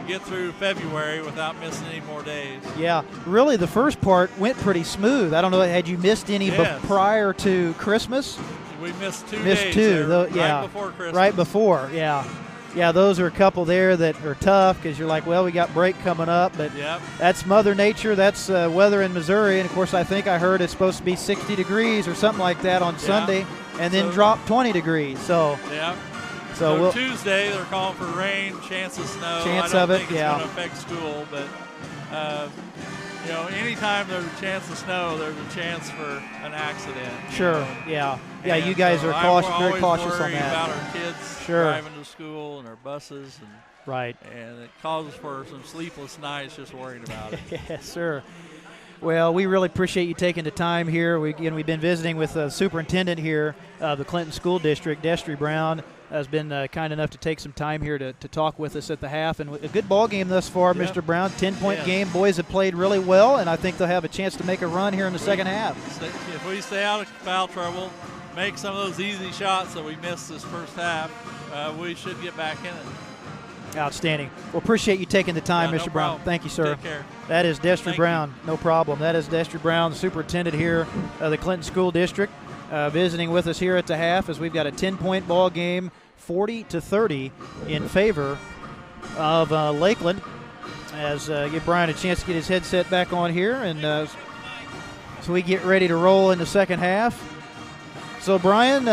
get through February without missing any more days. Yeah, really the first part went pretty smooth. I don't know, had you missed any prior to Christmas? We missed 2 days. Missed 2, right before Christmas. Right before, yeah. Yeah, those are a couple there that are tough because you're like, well, we got break coming up, but that's Mother Nature. That's weather in Missouri. And, of course, I think I heard it's supposed to be 60 degrees or something like that on Sunday and then drop 20 degrees. So, So Tuesday they're calling for rain, chance of snow. Chance I don't of it, think it's going to affect school, but anytime there's a chance of snow, there's a chance for an accident. Sure, yeah, you guys are very cautious on that. About our kids driving to school and our buses, and it causes for some sleepless nights just worrying about it. Yes, sir. Well, we really appreciate you taking the time here. We've been visiting with the superintendent here, the Clinton School District, Destry Brown, has been kind enough to take some time here to talk with us at the half. And a good ball game thus far, Mr. Brown. 10-point game. Boys have played really well, and I think they'll have a chance to make a run here in the second half. If we stay out of foul trouble, make some of those easy shots that we missed this first half, we should get back in it. Outstanding. Well, appreciate you taking the time, Mr. Brown. Thank you, sir. Take care. That is Destry Brown. No problem. That is Destry Brown, the superintendent here of the Clinton School District, visiting with us here at the half as we've got a 10-point ball game, 40-30 in favor of Lakeland. As give Brian a chance to get his headset back on here, and so we get ready to roll in the second half. So, Brian,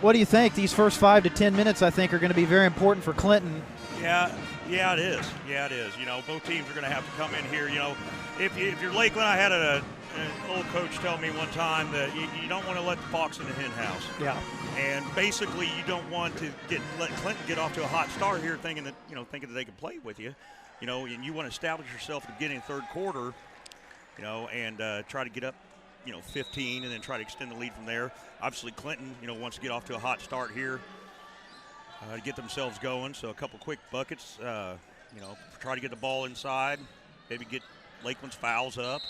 what do you think? These first 5 to 10 minutes, I think, are going to be very important for Clinton. Yeah, it is. Yeah, it is. Both teams are going to have to come in here. If you're Lakeland, I had an old coach tell me one time that you don't want to let the fox in the hen house. Yeah. And basically, you don't want to let Clinton get off to a hot start here, thinking that they can play with you. And you want to establish yourself at the beginning of the third quarter. And try to get up, 15 and then try to extend the lead from there. Obviously, Clinton, wants to get off to a hot start here to get themselves going. So a couple quick buckets, try to get the ball inside, maybe get Lakeland's fouls up.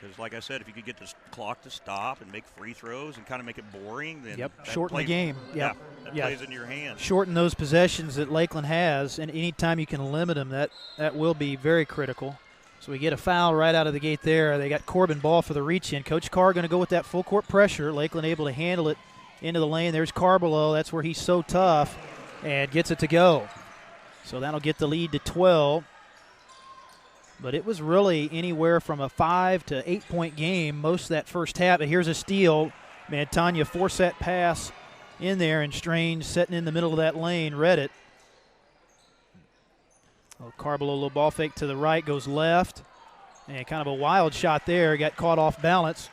Because, like I said, if you could get this clock to stop and make free throws and kind of make it boring, then shorten the game. That plays in your hands. Shorten those possessions that Lakeland has, and anytime you can limit them, that will be very critical. So we get a foul right out of the gate there. They got Corbin ball for the reach-in. Coach Carr going to go with that full-court pressure. Lakeland able to handle it into the lane. There's Carr below. That's where he's so tough and gets it to go. So that'll get the lead to 12. But it was really anywhere from a 5 to 8 point game most of that first half. But here's a steal. Man, Tanya forced that pass in there, and Strange sitting in the middle of that lane read it. Carballo, little ball fake to the right, goes left. And kind of a wild shot there. Got caught off balance.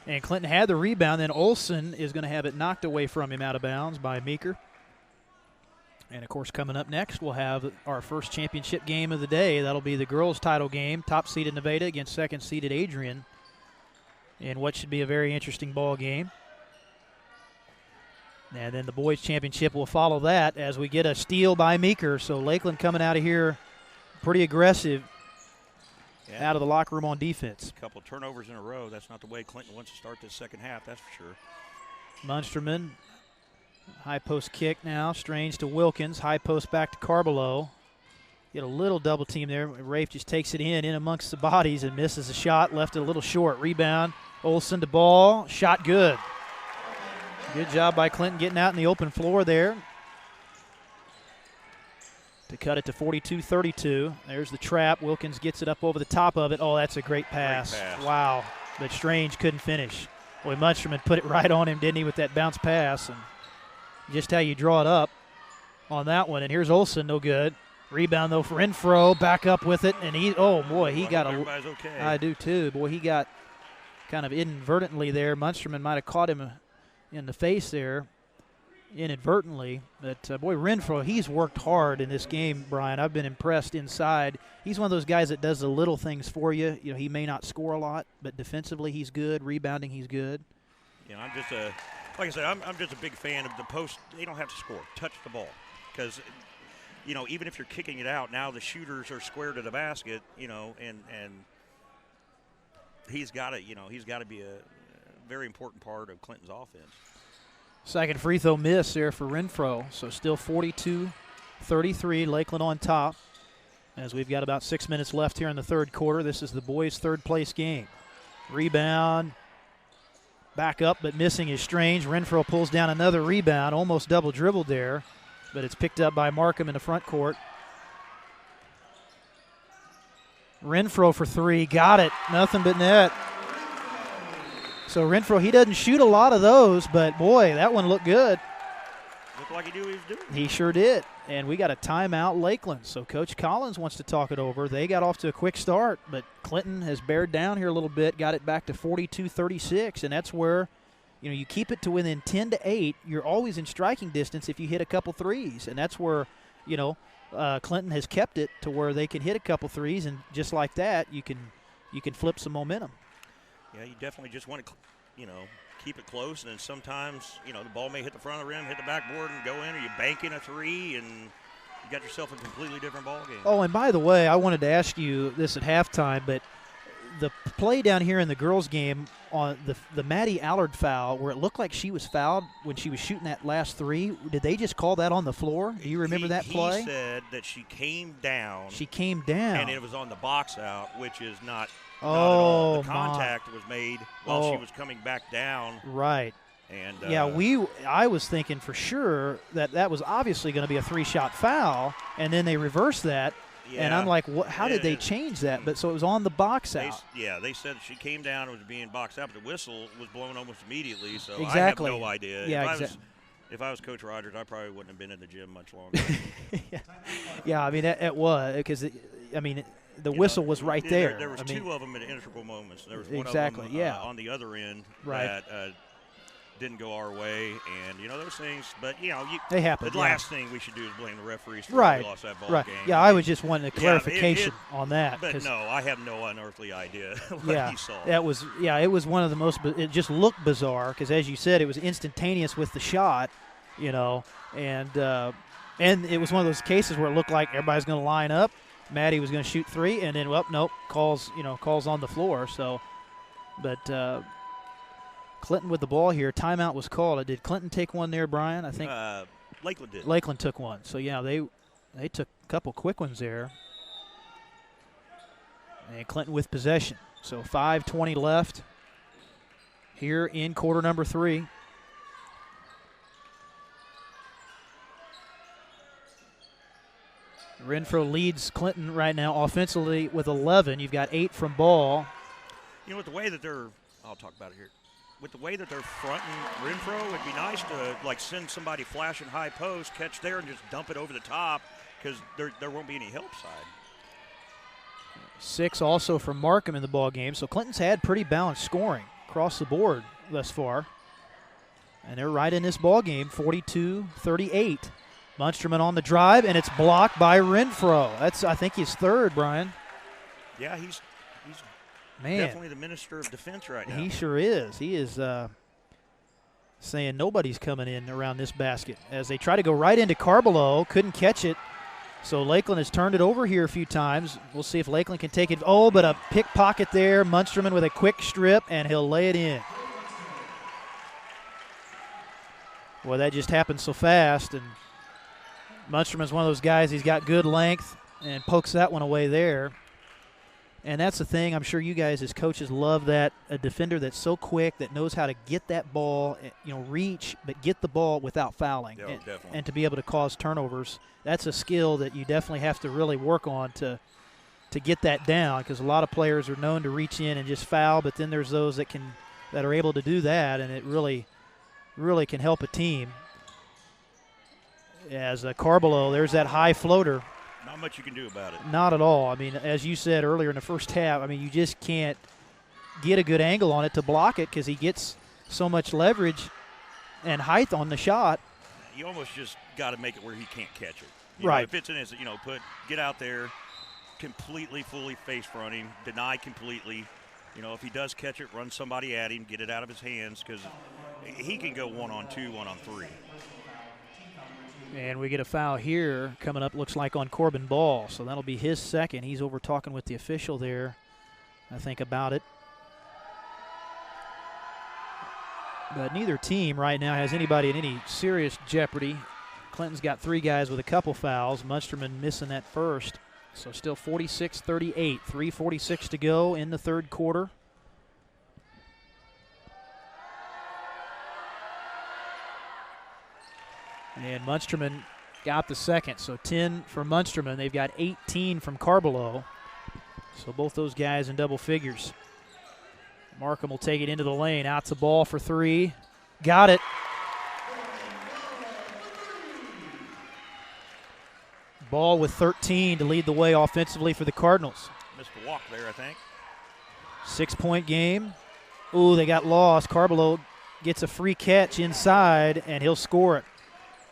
And Clinton had the rebound. Then Olsen is going to have it knocked away from him out of bounds by Meeker. And, of course, coming up next, we'll have our first championship game of the day. That'll be the girls' title game, top-seeded Nevada against second-seeded Adrian, in what should be a very interesting ball game. And then the boys' championship will follow that as we get a steal by Meeker. So Lakeland coming out of here pretty aggressive out of the locker room on defense. A couple of turnovers in a row. That's not the way Clinton wants to start this second half, that's for sure. Munsterman. High post kick now. Strange to Wilkins. High post back to Carballo. Get a little double team there. Rafe just takes it in amongst the bodies and misses a shot. Left it a little short. Rebound. Olsen to ball. Shot good. Good job by Clinton getting out in the open floor there to cut it to 42-32. There's the trap. Wilkins gets it up over the top of it. Oh, that's a great pass. Great pass. Wow. But Strange couldn't finish. Boy, Munsterman put it right on him, didn't he, with that bounce pass. And just how you draw it up on that one. And here's Olsen, no good. Rebound, though, for Renfro. Back up with it. And he got a – everybody's okay. I do, too. Boy, he got kind of inadvertently there. Munsterman might have caught him in the face there inadvertently. But, boy, Renfro, he's worked hard in this game, Brian. I've been impressed inside. He's one of those guys that does the little things for you. He may not score a lot, but defensively he's good. Rebounding, he's good. I'm just like I said, I'm just a big fan of the post. They don't have to score. Touch the ball. Because, even if you're kicking it out, now the shooters are square to the basket, and he's got to be a very important part of Clinton's offense. Second free throw miss there for Renfro. So still 42-33, Lakeland on top. As we've got about 6 minutes left here in the third quarter. This is the boys' third-place game. Rebound. Back up, but missing is Strange. Renfro pulls down another rebound, almost double dribbled there, but it's picked up by Markham in the front court. Renfro for three, got it, nothing but net. So Renfro, he doesn't shoot a lot of those, but boy, that one looked good. Looked like he knew what he was doing. He sure did. And we got a timeout, Lakeland. So Coach Collins wants to talk it over. They got off to a quick start, but Clinton has bared down here a little bit, got it back to 42-36, and that's where, you keep it to within 10 to 8. You're always in striking distance if you hit a couple threes, and that's where, Clinton has kept it to where they can hit a couple threes, and just like that, you can flip some momentum. Yeah, you definitely just want to, keep it close, and then sometimes, the ball may hit the front of the rim, hit the backboard, and go in, or you bank in a three, and you got yourself a completely different ball game. Oh, and by the way, I wanted to ask you this at halftime, but the play down here in the girls' game on the Maddie Allard foul, where it looked like she was fouled when she was shooting that last three, did they just call that on the floor? Do you remember that play? He said that she came down. She came down. And it was on the box out, which is not – not at all. The contact was made while she was coming back down. Right. And I was thinking for sure that was obviously going to be a three-shot foul, and then they reversed that. Yeah. And I'm like, how did they change that? But so it was on the box out. They said she came down and was being boxed out, but the whistle was blown almost immediately. So exactly. I have no idea. Yeah, if I was Coach Rogers, I probably wouldn't have been in the gym much longer. Yeah, I mean, it was because, the whistle was right there. There was two of them at integral moments. There was one exactly, of them on the other end right. that didn't go our way, and those things. But they happen. The last thing we should do is blame the referees for right. we lost that ball game. Yeah, I was just wanting a clarification on that. But no, I have no unearthly idea what he saw. It was one of the most. It just looked bizarre because, as you said, it was instantaneous with the shot, and it was one of those cases where it looked like everybody's going to line up. Maddie was going to shoot three, and then nope, calls on the floor. So, but. Clinton with the ball here. Timeout was called. Did Clinton take one there, Brian? I think Lakeland did. Lakeland took one. So, yeah, they took a couple quick ones there. And Clinton with possession. So 5:20 left here in quarter number 3. Renfro leads Clinton right now offensively with 11. You've got 8 from ball. With the way that I'll talk about it here. With the way that they're fronting Renfro, it'd be nice to send somebody flashing high post, catch there, and just dump it over the top because there won't be any help side. 6 also from Markham in the ball game. So Clinton's had pretty balanced scoring across the board thus far. And they're right in this ball game, 42-38. Munsterman on the drive, and it's blocked by Renfro. That's, I think, his third, Brian. Yeah, he's definitely the minister of defense right now. He sure is. He is saying nobody's coming in around this basket. As they try to go right into Carbelo, couldn't catch it. So Lakeland has turned it over here a few times. We'll see if Lakeland can take it. Oh, but a pickpocket there. Munsterman with a quick strip, and he'll lay it in. Well, that just happened so fast, and Munsterman's one of those guys, he's got good length and pokes that one away there. And that's the thing, I'm sure you guys as coaches love that, a defender that's so quick, that knows how to get that ball, reach, but get the ball without fouling. Yeah, and to be able to cause turnovers. That's a skill that you definitely have to really work on to get that down, because a lot of players are known to reach in and just foul, but then there's those that are able to do that, and it really, really can help a team. As Carbelo, there's that high floater. Not much you can do about it. Not at all. I mean, as you said earlier in the first half, you just can't get a good angle on it to block it because he gets so much leverage and height on the shot. You almost just got to make it where he can't catch it. Right. If it's in his, get out there, completely, fully face front him, deny completely. If he does catch it, run somebody at him, get it out of his hands, because he can go 1-on-2, 1-on-3. And we get a foul here coming up, looks like on Corbin Ball. So that'll be his second. He's over talking with the official there, I think, about it. But neither team right now has anybody in any serious jeopardy. Clinton's got 3 guys with a couple fouls. Munsterman missing that first. So still 46-38, 3:46 to go in the third quarter. And Munsterman got the second, so 10 for Munsterman. They've got 18 from Carbelo. So both those guys in double figures. Markham will take it into the lane. Out to ball for 3. Got it. Ball with 13 to lead the way offensively for the Cardinals. Missed the walk there, I think. 6-point game. Ooh, they got lost. Carbelo gets a free catch inside, and he'll score it.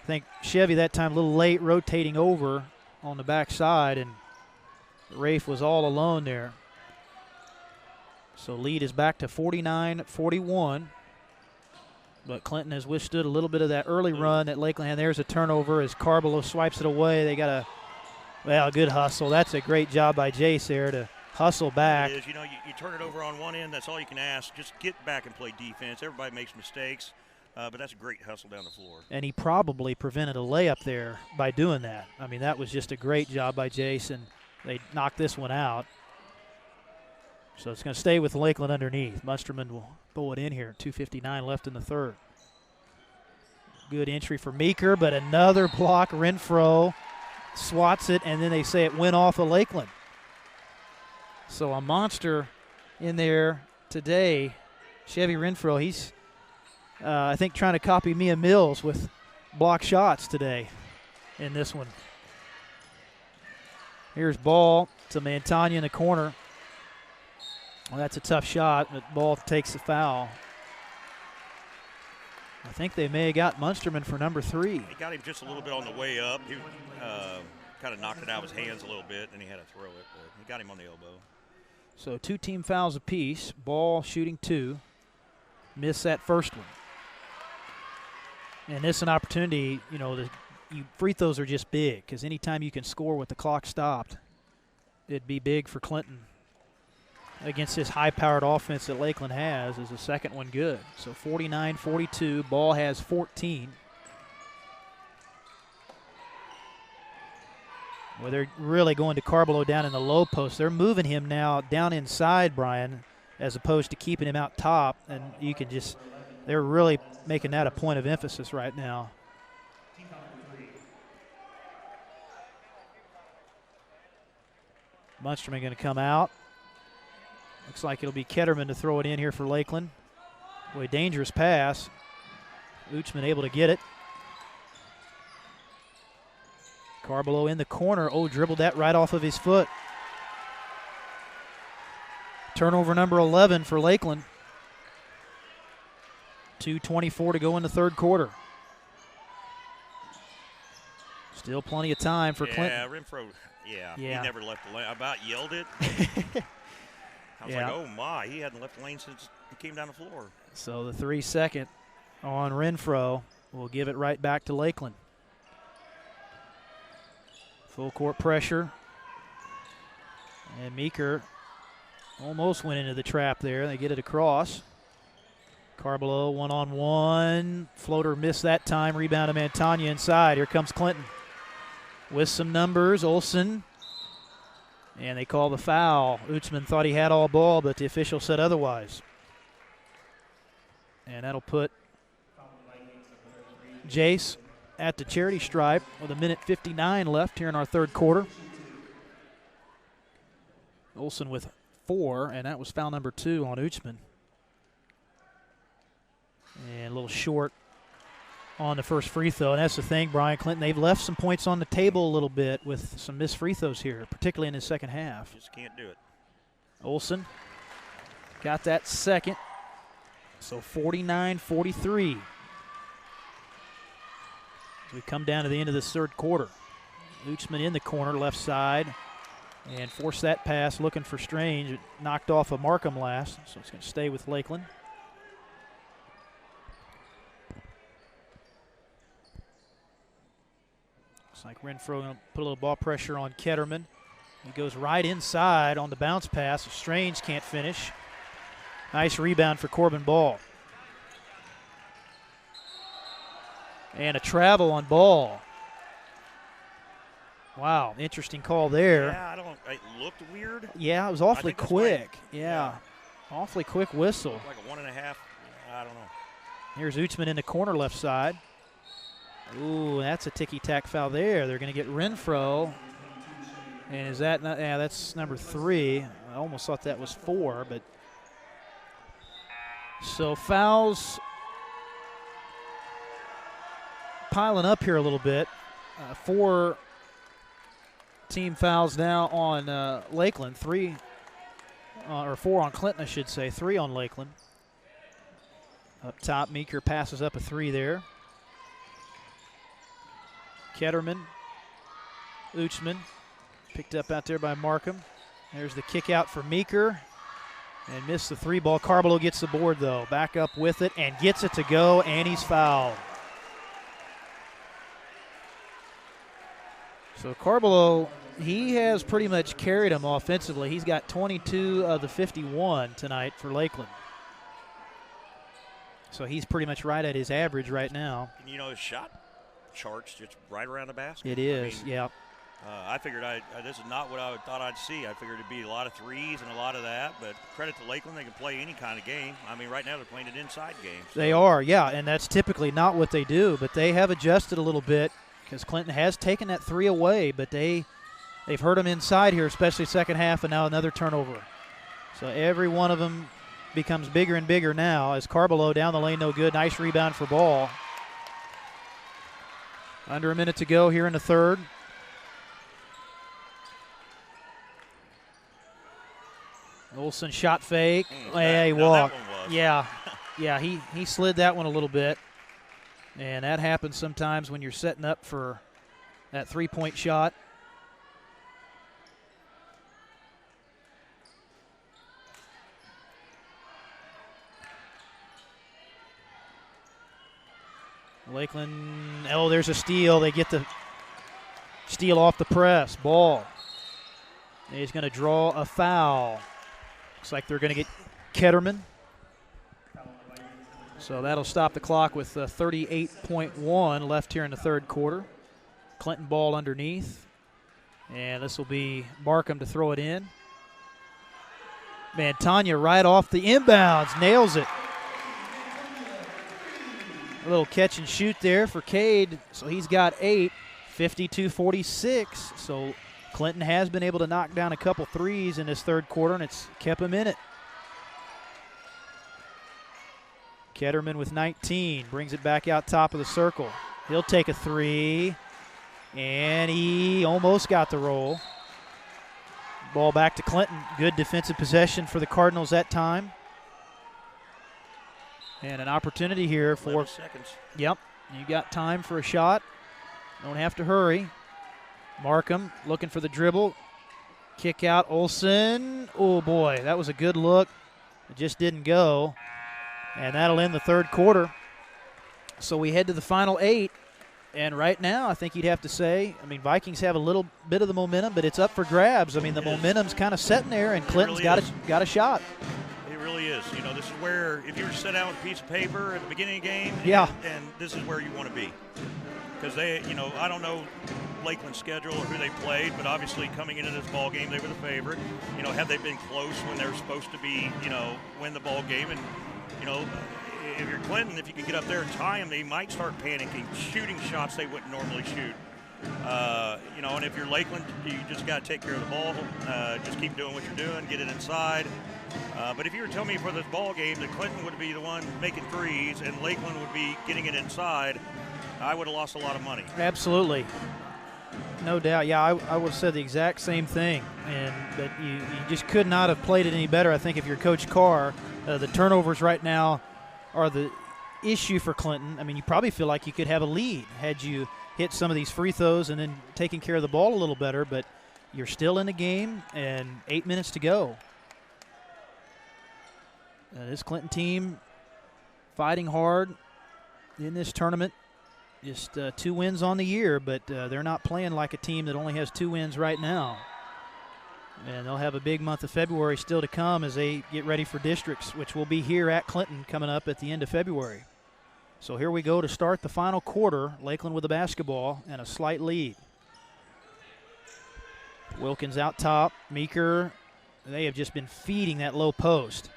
I think Chevy that time a little late, rotating over on the backside, and Rafe was all alone there. So lead is back to 49-41. But Clinton has withstood a little bit of that early run that Lakeland had. There's a turnover as Carbelo swipes it away. They got a good hustle. That's a great job by Jace there to hustle back. It is. You turn it over on one end, that's all you can ask. Just get back and play defense. Everybody makes mistakes. But that's a great hustle down the floor. And he probably prevented a layup there by doing that. That was just a great job by Jason. They knocked this one out. So it's going to stay with Lakeland underneath. Munsterman will pull it in here. 2:59 left in the third. Good entry for Meeker, but another block. Renfro swats it, and then they say it went off of Lakeland. So a monster in there today. Chevy Renfro, he's I think trying to copy Mia Mills with block shots today in this one. Here's Ball to Montagna in the corner. Well, that's a tough shot, but Ball takes the foul. I think they may have got Munsterman for number 3. He got him just a little bit on the way up. He kind of knocked it out of his hands a little bit, and he had to throw it, but he got him on the elbow. So 2 team fouls apiece. Ball shooting 2. Missed that first one. And this is an opportunity, you know, free throws are just big because anytime you can score with the clock stopped, it'd be big for Clinton against this high-powered offense that Lakeland has. Is the second one good? So 49-42. Ball has 14. Well, they're really going to Carbolo down in the low post. They're moving him now down inside, Brian, as opposed to keeping him out top. And you can just – they're really making that a point of emphasis right now. Munsterman going to come out. Looks like it'll be Ketterman to throw it in here for Lakeland. Boy, dangerous pass. Uchman able to get it. Carbolo in the corner. Oh, dribbled that right off of his foot. Turnover number 11 for Lakeland. 2:24 to go in the third quarter. Still plenty of time for Clinton. Yeah, Renfro, he never left the lane. I about yelled it. I was like, oh my, he hadn't left the lane since he came down the floor. So the 3-second on Renfro will give it right back to Lakeland. Full court pressure. And Meeker almost went into the trap there. They get it across. Carbolo one-on-one. Floater missed that time. Rebound to Montagna inside. Here comes Clinton with some numbers. Olsen. And they call the foul. Uchman thought he had all ball, but the official said otherwise. And that'll put Jace at the charity stripe with 1:59 left here in our third quarter. Olsen with 4, and that was foul number 2 on Uchman. And a little short on the first free throw. And that's the thing, Brian Clinton, they've left some points on the table a little bit with some missed free throws here, particularly in the second half. Just can't do it. Olsen got that second. So 49-43. As we come down to the end of this third quarter. Uchman in the corner, left side, and forced that pass, looking for Strange. It knocked off of Markham last, so it's going to stay with Lakeland. Looks like Renfro going to put a little ball pressure on Ketterman. He goes right inside on the bounce pass. Strange can't finish. Nice rebound for Corbin Ball. And a travel on Ball. Wow, interesting call there. Yeah, it looked weird. Yeah, it was awfully quick. Yeah, awfully quick whistle. Like a 1.5, I don't know. Here's Uchman in the corner left side. Ooh, that's a ticky-tack foul there. They're going to get Renfro. And is that not, yeah, that's number 3. I almost thought that was 4, but. So fouls piling up here a little bit. 4 team fouls now on Lakeland. 3, or 4 on Clinton, I should say. 3 on Lakeland. Up top, Meeker passes up a 3 there. Ketterman, Uchman, picked up out there by Markham. There's the kick out for Meeker. And missed the 3 ball. Carbolo gets the board, though. Back up with it and gets it to go, and he's fouled. So Carbolo, he has pretty much carried him offensively. He's got 22 of the 51 tonight for Lakeland. So he's pretty much right at his average right now. And you know, his shot chart's just right around the basket. It is, yeah. I figured this is not what I thought I'd see. I figured it'd be a lot of threes and a lot of that, but credit to Lakeland, they can play any kind of game. I mean, right now they're playing an inside game. So. They are, yeah, and that's typically not what they do, but they have adjusted a little bit because Clinton has taken that 3 away, but they've hurt them inside here, especially second half, and now another turnover. So every one of them becomes bigger and bigger now as Carbolo down the lane, no good. Nice rebound for Ball. Under a minute to go here in the third. Olsen shot fake. He walked. Yeah, he slid that one a little bit. And that happens sometimes when you're setting up for that three-point shot. Lakeland, oh, there's a steal. They get the steal off the press. Ball. He's going to draw a foul. Looks like they're going to get Ketterman. So that'll stop the clock with 38.1 left here in the third quarter. Clinton ball underneath. And this will be Markham to throw it in. Man, Tanya right off the inbounds, nails it. A little catch and shoot there for Cade. So he's got 8, 52-46. So Clinton has been able to knock down a couple threes in this third quarter, and it's kept him in it. Ketterman with 19, brings it back out top of the circle. He'll take a three, and he almost got the roll. Ball back to Clinton. Good defensive possession for the Cardinals that time. And an opportunity here for 11 seconds. Yep, you got time for a shot. Don't have to hurry. Markham looking for the dribble. Kick out Olsen. Oh, boy, that was a good look. It just didn't go. And that'll end the third quarter. So we head to the final 8. And right now, I think you'd have to say, I mean, Vikings have a little bit of the momentum, but it's up for grabs. I mean, the momentum's kind of sitting there, and Clinton's really got a shot. It really is. You know, this is where, if you were to sit down with a piece of paper at the beginning of the game, and this is where you want to be. Because they, you know, I don't know Lakeland's schedule or who they played, but obviously coming into this ball game, they were the favorite. You know, have they been close when they were supposed to be, you know, win the ball game? And, you know, if you're Clinton, if you can get up there and tie them, they might start panicking, shooting shots they wouldn't normally shoot. You know, and if you're Lakeland, you just got to take care of the ball. Just keep doing what you're doing, get it inside. But if you were telling me for this ball game that Clinton would be the one making threes and Lakeland would be getting it inside, I would have lost a lot of money. Absolutely. No doubt. Yeah, I would have said the exact same thing. And that you just could not have played it any better, I think, if you're Coach Carr. The turnovers right now are the issue for Clinton. I mean, you probably feel like you could have a lead had you hit some of these free throws and then taken care of the ball a little better, but you're still in the game and 8 minutes to go. This Clinton team fighting hard in this tournament. Just 2 wins on the year, but they're not playing like a team that only has 2 wins right now. And they'll have a big month of February still to come as they get ready for districts, which will be here at Clinton coming up at the end of February. So here we go to start the final quarter. Lakeland with the basketball and a slight lead. Wilkins out top. Meeker, they have just been feeding that low post.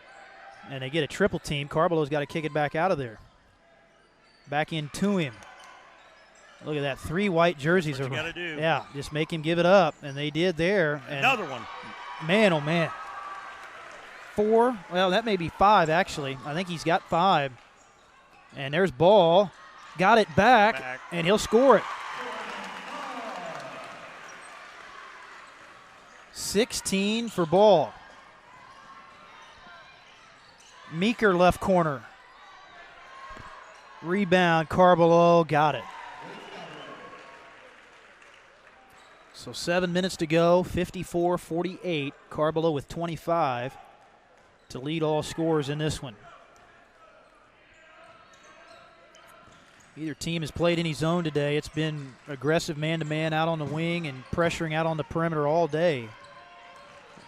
And they get a triple team. Carballo's got to kick it back out of there. Back into him. Look at that. 3 white jerseys. What you gotta do. Yeah, just make him give it up. And they did there. And another one. Man, oh, man. 4. Well, that may be 5, actually. I think he's got 5. And there's Ball. Got it back. And he'll score it. 16 for Ball. Meeker left corner. Rebound, Carballo got it. So 7 minutes to go, 54-48. Carballo with 25 to lead all scorers in this one. Either team has played any zone today. It's been aggressive man-to-man out on the wing and pressuring out on the perimeter all day.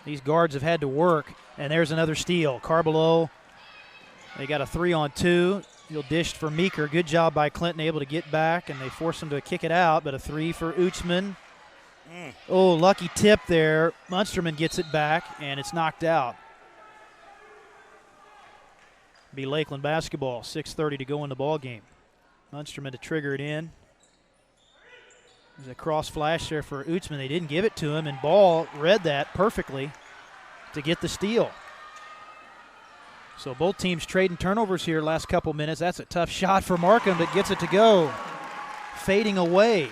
These guards have had to work, and there's another steal. Carballo, they got a 3-on-2. He'll dished for Meeker. Good job by Clinton, able to get back, and they force him to kick it out, but a 3 for Uchman. Oh, lucky tip there. Munsterman gets it back, and it's knocked out. Be Lakeland basketball, 6:30 to go in the ball game. Munsterman to trigger it in. There's a cross flash there for Uchman. They didn't give it to him, and Ball read that perfectly to get the steal. So both teams trading turnovers here last couple minutes. That's a tough shot for Markham, but gets it to go. Fading away.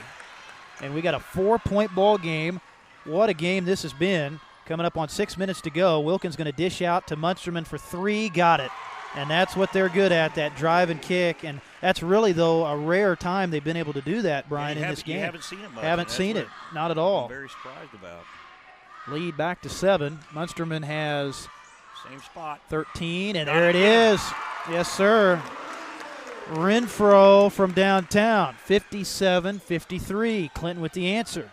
And we got a 4-point ball game. What a game this has been. Coming up on 6 minutes to go. Wilkins going to dish out to Munsterman for 3. Got it. And that's what they're good at, that drive and kick. And that's really, though, a rare time they've been able to do that, Brian, in this game. You haven't seen it much. Haven't seen it, not at all. I'm very surprised about. Lead back to 7. Munsterman has same spot. 13, and there it is. Yes, sir. Renfro from downtown, 57-53. Clinton with the answer.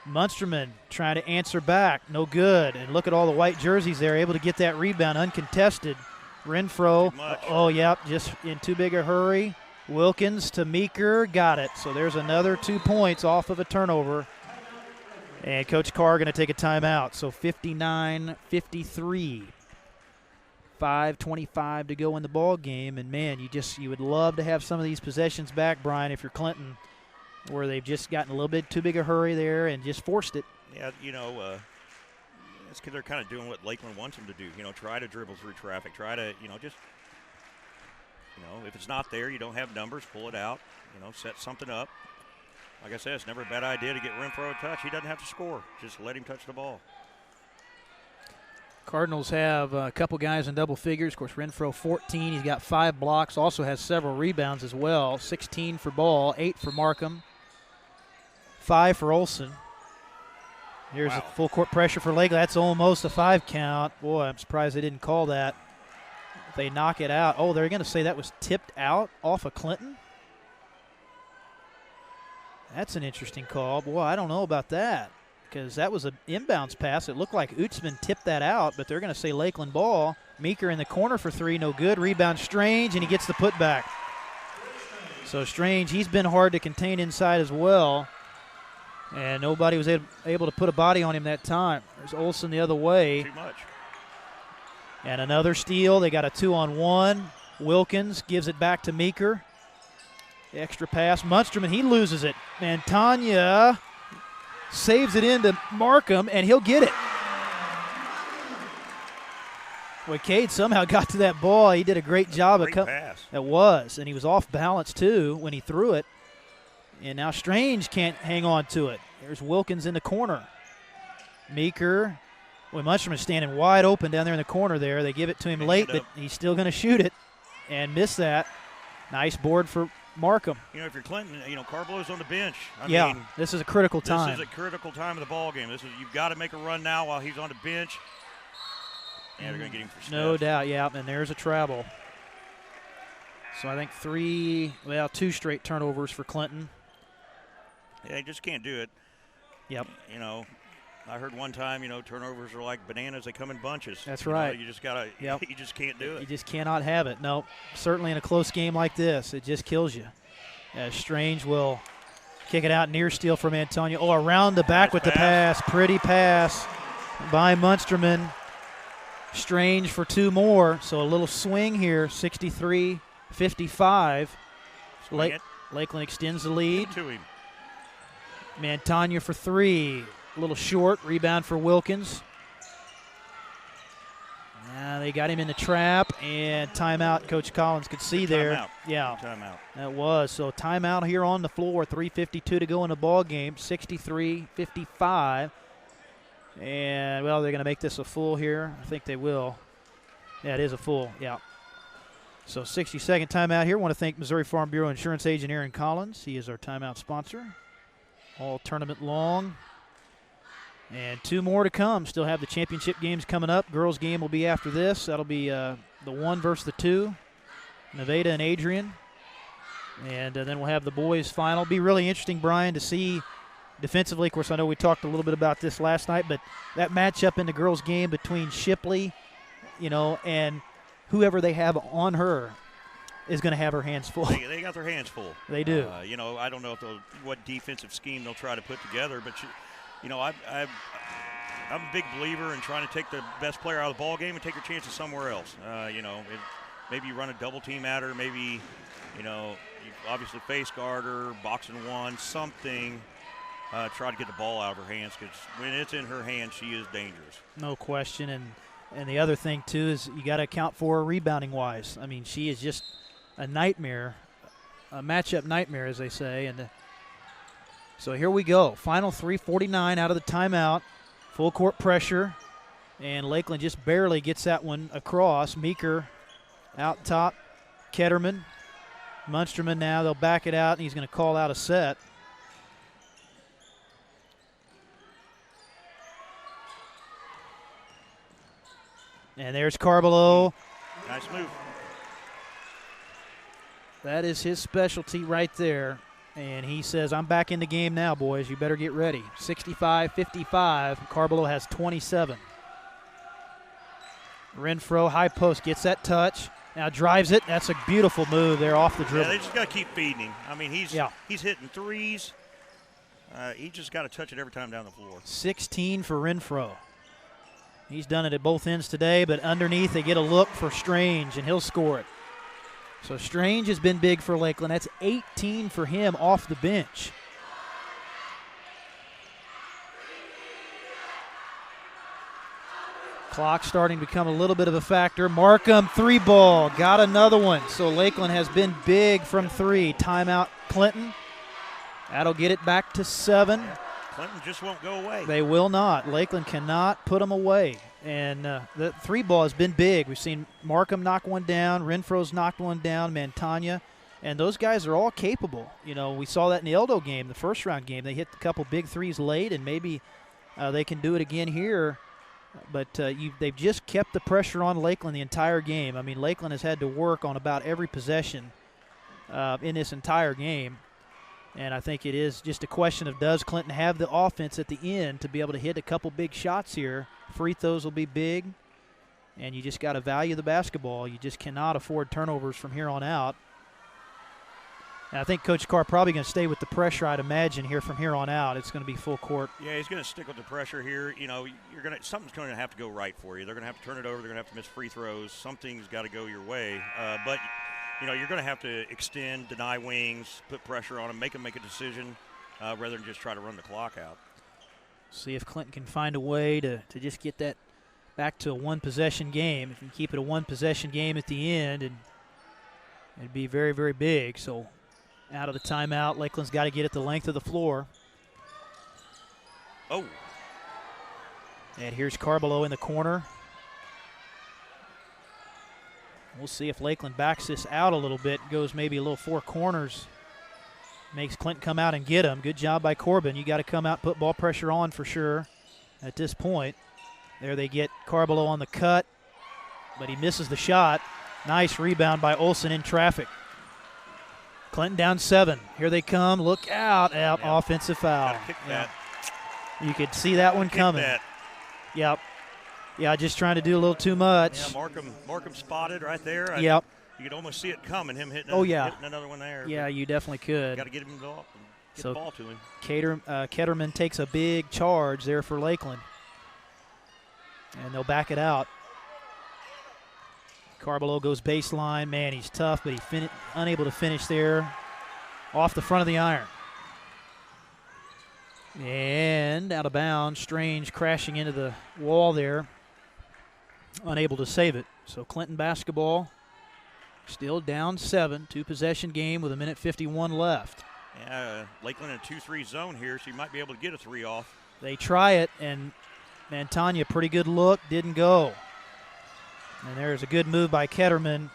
Munsterman trying to answer back, no good. And look at all the white jerseys there, able to get that rebound uncontested. Renfro, oh, yep, just in too big a hurry. Wilkins to Meeker, got it. So there's another 2 points off of a turnover. And Coach Carr going to take a timeout. So 59-53. 5:25 to go in the ball game. And, man, you would love to have some of these possessions back, Brian, if you're Clinton, where they've just gotten a little bit too big a hurry there and just forced it. Yeah, it's because they're kind of doing what Lakeland wants them to do. Try to dribble through traffic. Try to, if it's not there, you don't have numbers, pull it out, set something up. Like I said, it's never a bad idea to get Renfro a touch. He doesn't have to score. Just let him touch the ball. Cardinals have a couple guys in double figures. Of course, Renfro 14. He's got 5 blocks. Also has several rebounds as well. 16 for Ball, 8 for Markham, 5 for Olson. Here's a full court pressure for Lakeland. That's almost a 5 count. Boy, I'm surprised they didn't call that. If they knock it out. Oh, they're going to say that was tipped out off of Clinton? That's an interesting call. Boy, I don't know about that because that was an inbounds pass. It looked like Utzman tipped that out, but they're going to say Lakeland ball. Meeker in the corner for 3, no good. Rebound Strange, and he gets the putback. So Strange, he's been hard to contain inside as well, and nobody was able to put a body on him that time. There's Olson the other way. Too much. And another steal. They got a 2-on-1. Wilkins gives it back to Meeker. The extra pass. Munsterman, he loses it. And Tanya saves it into Markham, and he'll get it. Well, Cade somehow got to that ball. He did a great job. Great pass. It was, and he was off balance, too, when he threw it. And now Strange can't hang on to it. There's Wilkins in the corner. Meeker. Well, Munsterman's standing wide open down there in the corner there. They give it to him late, but he's still going to shoot it and miss that. Nice board for Markham. If you're Clinton, Carblow's on the bench. I mean, this is a critical time. This is a critical time of the ball game. You've got to make a run now while he's on the bench. And they're going to get him for steps. No doubt, yeah, and there's a travel. So I think 2 straight turnovers for Clinton. Yeah, they just can't do it. Yep. I heard one time, turnovers are like bananas. They come in bunches. That's right. You just got to, you just can't do it. You just cannot have it. No, certainly in a close game like this, it just kills you. Strange will kick it out, near steal from Antonio. Oh, around the back with the pass. Pretty pass by Munsterman. Strange for 2 more. So a little swing here, 63-55. Lakeland extends the lead. To him. Montagna for 3. A little short. Rebound for Wilkins. They got him in the trap, and timeout. Coach Collins could see there. Timeout. Yeah. Timeout. That was. So timeout here on the floor. 3:52 to go in the ball game. 63-55. And, well, they're going to make this a full here. I think they will. Yeah, it is a full. Yeah. So 60-second timeout here. I want to thank Missouri Farm Bureau Insurance Agent Aaron Collins. He is our timeout sponsor. All tournament long. And 2 more to come. Still have the championship games coming up. Girls game will be after this. That'll be the 1 versus the 2. Nevada and Adrian. And then we'll have the boys final. Be really interesting, Brian, to see defensively. Of course, I know we talked a little bit about this last night, but that matchup in the girls game between Shipley, and whoever they have on her is going to have her hands full. They got their hands full. They do. I don't know what defensive scheme they'll try to put together, but I'm a big believer in trying to take the best player out of the ball game and take your chances somewhere else. Maybe you run a double team at her. Maybe, you obviously face guard her, boxing 1, something. Try to get the ball out of her hands because when it's in her hands, she is dangerous. No question. And the other thing, too, is you got to account for her rebounding-wise. I mean, she is just a nightmare, a matchup nightmare, as they say. And so here we go. Final 3:49 out of the timeout. Full court pressure, and Lakeland just barely gets that one across. Meeker out top, Ketterman. Munsterman now, they'll back it out, and he's going to call out a set. And there's Carbelo. Nice move. That is his specialty right there. And he says, I'm back in the game now, boys. You better get ready. 65-55. Carbelo has 27. Renfro, high post, gets that touch. Now drives it. That's a beautiful move there off the dribble. Yeah, they just got to keep feeding him. I mean, he's hitting threes. He just got to touch it every time down the floor. 16 for Renfro. He's done it at both ends today, but underneath they get a look for Strange, and he'll score it. So Strange has been big for Lakeland. That's 18 for him off the bench. Clock starting to become a little bit of a factor. Markham, 3-ball, got another one. So Lakeland has been big from 3. Timeout Clinton. That'll get it back to 7. Clinton just won't go away. They will not. Lakeland cannot put them away. And the 3-ball has been big. We've seen Markham knock one down. Renfro's knocked one down. Mantagna. And those guys are all capable. You know, we saw that in the Eldo game, the first-round game. They hit a couple big threes late, and maybe they can do it again here. But they've just kept the pressure on Lakeland the entire game. I mean, Lakeland has had to work on about every possession in this entire game. And I think it is just a question of, does Clinton have the offense at the end to be able to hit a couple big shots here? Free throws will be big, and you just got to value the basketball. You just cannot afford turnovers from here on out. And I think Coach Carr probably going to stay with the pressure, I'd imagine, here from here on out. It's going to be full court. Yeah, he's going to stick with the pressure here. You know, something's going to have to go right for you. They're going to have to turn it over. They're going to have to miss free throws. Something's got to go your way. But you know, you're going to have to extend, deny wings, put pressure on them, make them make a decision rather than just try to run the clock out. See if Clinton can find a way to just get that back to a one-possession game. If you keep it a one-possession game at the end, and it'd be very, very big. So out of the timeout, Lakeland's got to get it the length of the floor. Oh. And here's Carbelo in the corner. We'll see if Lakeland backs this out a little bit, goes maybe a little four corners, makes Clinton come out and get him. Good job by Corbin. You got to come out, put ball pressure on for sure at this point. There they get Carbelo on the cut, but he misses the shot. Nice rebound by Olsen in traffic. Clinton down 7. Here they come. Look out. Offensive foul. Kick that. You could see that one coming. That. Yep. Yeah, just trying to do a little too much. Yeah, Markham spotted right there. Yep. You could almost see it coming, him hitting, hitting another one there. Yeah, you definitely could. Got to get him involved and get the ball to him. Ketterman takes a big charge there for Lakeland. And they'll back it out. Carbelo goes baseline. Man, he's tough, but he's unable to finish there off the front of the iron. And out of bounds, Strange crashing into the wall there. Unable to save it. So Clinton basketball still down 7. 2-possession game with 1:51 left. Yeah, Lakeland in a 2-3 zone here, so you might be able to get a 3 off. They try it, and Mantagna, pretty good look, didn't go. And there's a good move by Ketterman.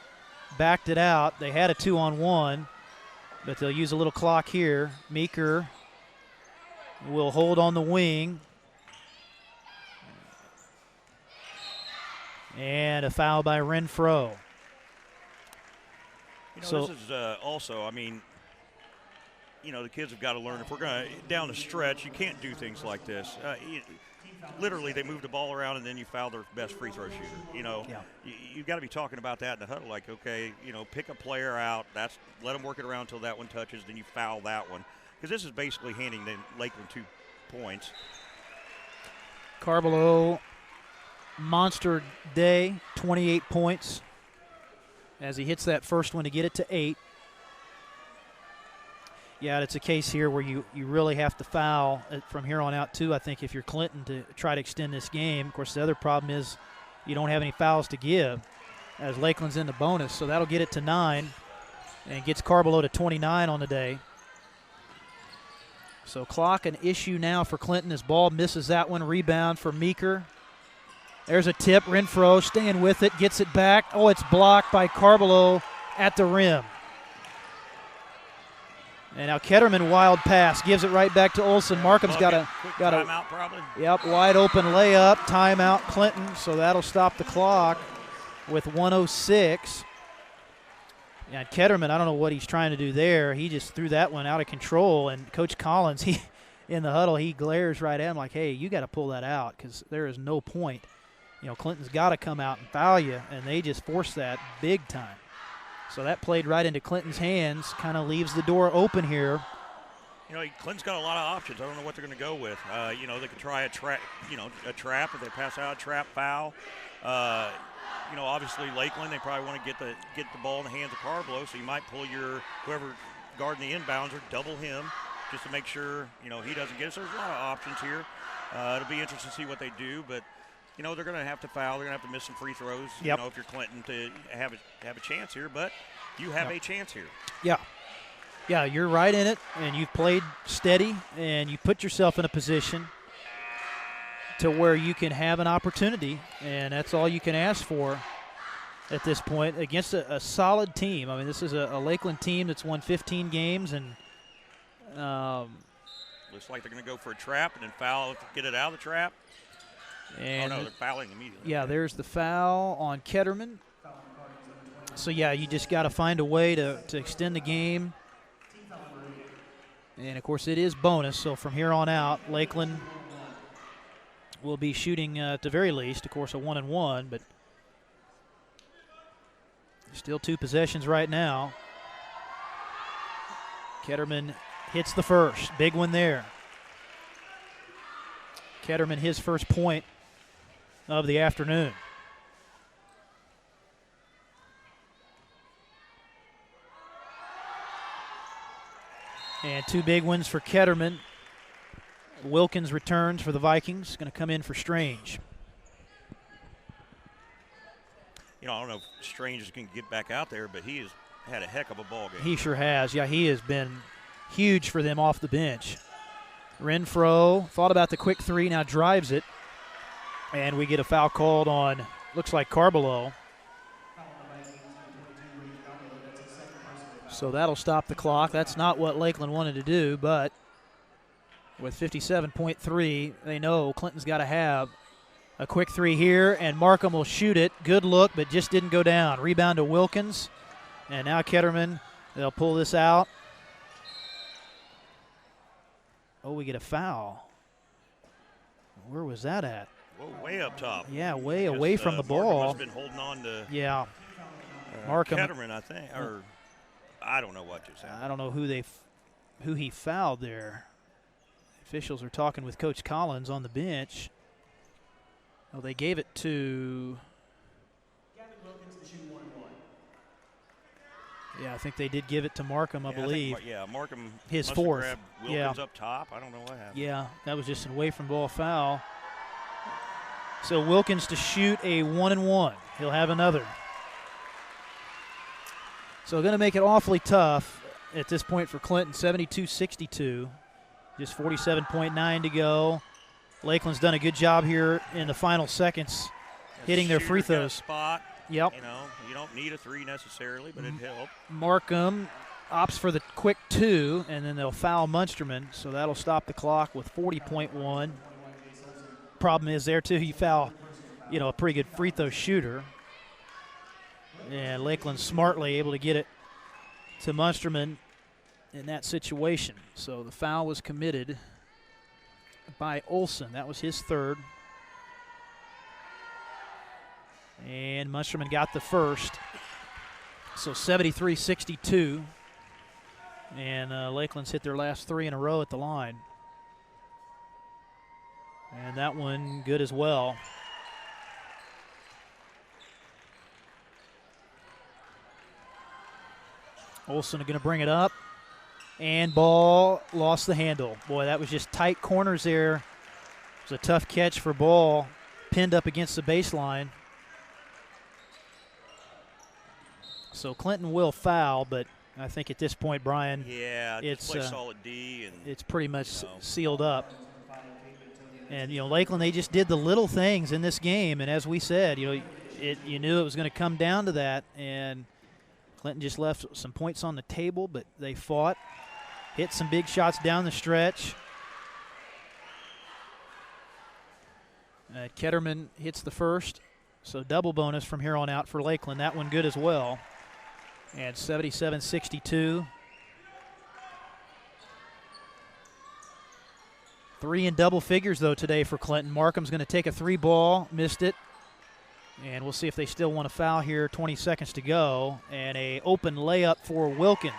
Backed it out. They had a 2-on-1, but they'll use a little clock here. Meeker will hold on the wing. And a foul by Renfro. You know, this is also, I mean, you know, the kids have got to learn. If we're going to, down the stretch, you can't do things like this. Literally, they move the ball around, and then you foul their best free throw shooter. You know, you've got to be talking about that in the huddle, like, okay, you know, pick a player out. Let them work it around until that one touches, then you foul that one. Because this is basically handing the Lakeland 2 points. Carbelo, monster day, 28 points as he hits that first one to get it to 8. Yeah, it's a case here where you really have to foul from here on out, too, I think, if you're Clinton, to try to extend this game. Of course, the other problem is you don't have any fouls to give as Lakeland's in the bonus, so that'll get it to 9 and gets Carbelo to 29 on the day. So clock an issue now for Clinton as ball misses that one. Rebound for Meeker. There's a tip. Renfro staying with it, gets it back. Oh, it's blocked by Carbelo at the rim. And now Ketterman, wild pass, gives it right back to Olson. Markham's got a timeout probably. Yep, wide open layup. Timeout Clinton, so that'll stop the clock with 1:06. And Ketterman, I don't know what he's trying to do there. He just threw that one out of control. And Coach Collins, he in the huddle, he glares right at him like, hey, you got to pull that out because there is no point. You know, Clinton's got to come out and foul you, and they just forced that big time. So that played right into Clinton's hands, kind of leaves the door open here. You know, Clinton's got a lot of options. I don't know what they're going to go with. You know, they could try a trap if they pass out a trap foul. You know, obviously Lakeland, they probably want to get the ball in the hands of Carbelo, so you might pull your whoever guarding the inbounds or double him just to make sure, you know, he doesn't get it. So there's a lot of options here. It'll be interesting to see what they do, but you know, they're going to have to foul. They're going to have to miss some free throws, yep. You know, if you're Clinton to have a chance here. But you have a chance here. Yeah. Yeah, you're right in it, and you've played steady, and you put yourself in a position to where you can have an opportunity, and that's all you can ask for at this point against a solid team. I mean, this is a Lakeland team that's won 15 games, and looks like they're going to go for a trap and then foul to get it out of the trap. And they're fouling immediately. Yeah, there's the foul on Ketterman. So, yeah, you just got to find a way to extend the game. And, of course, it is bonus. So, from here on out, Lakeland will be shooting at the very least, of course, a 1-and-1. But still 2 possessions right now. Ketterman hits the first. Big one there. Ketterman, his first point of the afternoon. And 2 big ones for Ketterman. Wilkins returns for the Vikings. Going to come in for Strange. You know, I don't know if Strange is going to get back out there, but he has had a heck of a ball game. He sure has. Yeah, he has been huge for them off the bench. Renfro thought about the quick 3, now drives it. And we get a foul called on, looks like Carbelo. So that'll stop the clock. That's not what Lakeland wanted to do, but with 57.3, they know Clinton's got to have a quick 3 here, and Markham will shoot it. Good look, but just didn't go down. Rebound to Wilkins, and now Ketterman, they'll pull this out. Oh, we get a foul. Where was that at? Whoa, way up top. Yeah, way away from the ball. Markham must have been holding on to Markham. Ketterman, I think, or I don't know what just happened. I don't know who he fouled there. Officials are talking with Coach Collins on the bench. Oh, they gave it to. Yeah, I think they did give it to Markham, I believe. Markham. His must fourth. Have grabbed Wilkins up top. I don't know what happened. Yeah, that was just an away from ball foul. So Wilkins to shoot a 1-and-1. He'll have another. So going to make it awfully tough at this point for Clinton. 72-62, just 47.9 to go. Lakeland's done a good job here in the final seconds, hitting their free throws. Spot. Yep. You know, you don't need a 3 necessarily, but it'd help. Markham opts for the quick 2, and then they'll foul Munsterman, so that'll stop the clock with 40.1. Problem is there too, you foul, you know, a pretty good free throw shooter. And Lakeland smartly able to get it to Munsterman in that situation. So the foul was committed by Olson. That was his 3rd. And Munsterman got the first. So 73-62. And Lakeland's hit their last 3 in a row at the line. And that one good as well. Olson going to bring it up. And Ball lost the handle. Boy, that was just tight corners there. It was a tough catch for Ball. Pinned up against the baseline. So Clinton will foul, but I think at this point, Brian, yeah, it's play solid D, and it's pretty much sealed up. And Lakeland, they just did the little things in this game, and as we said, you knew it was going to come down to that, and Clinton just left some points on the table, but they fought, hit some big shots down the stretch. Ketterman hits the first, so double bonus from here on out for Lakeland. That one good as well. And 77-62. 3 in double figures, though, today for Clinton. Markham's going to take a 3-ball, missed it. And we'll see if they still want to foul here, 20 seconds to go. And a open layup for Wilkins.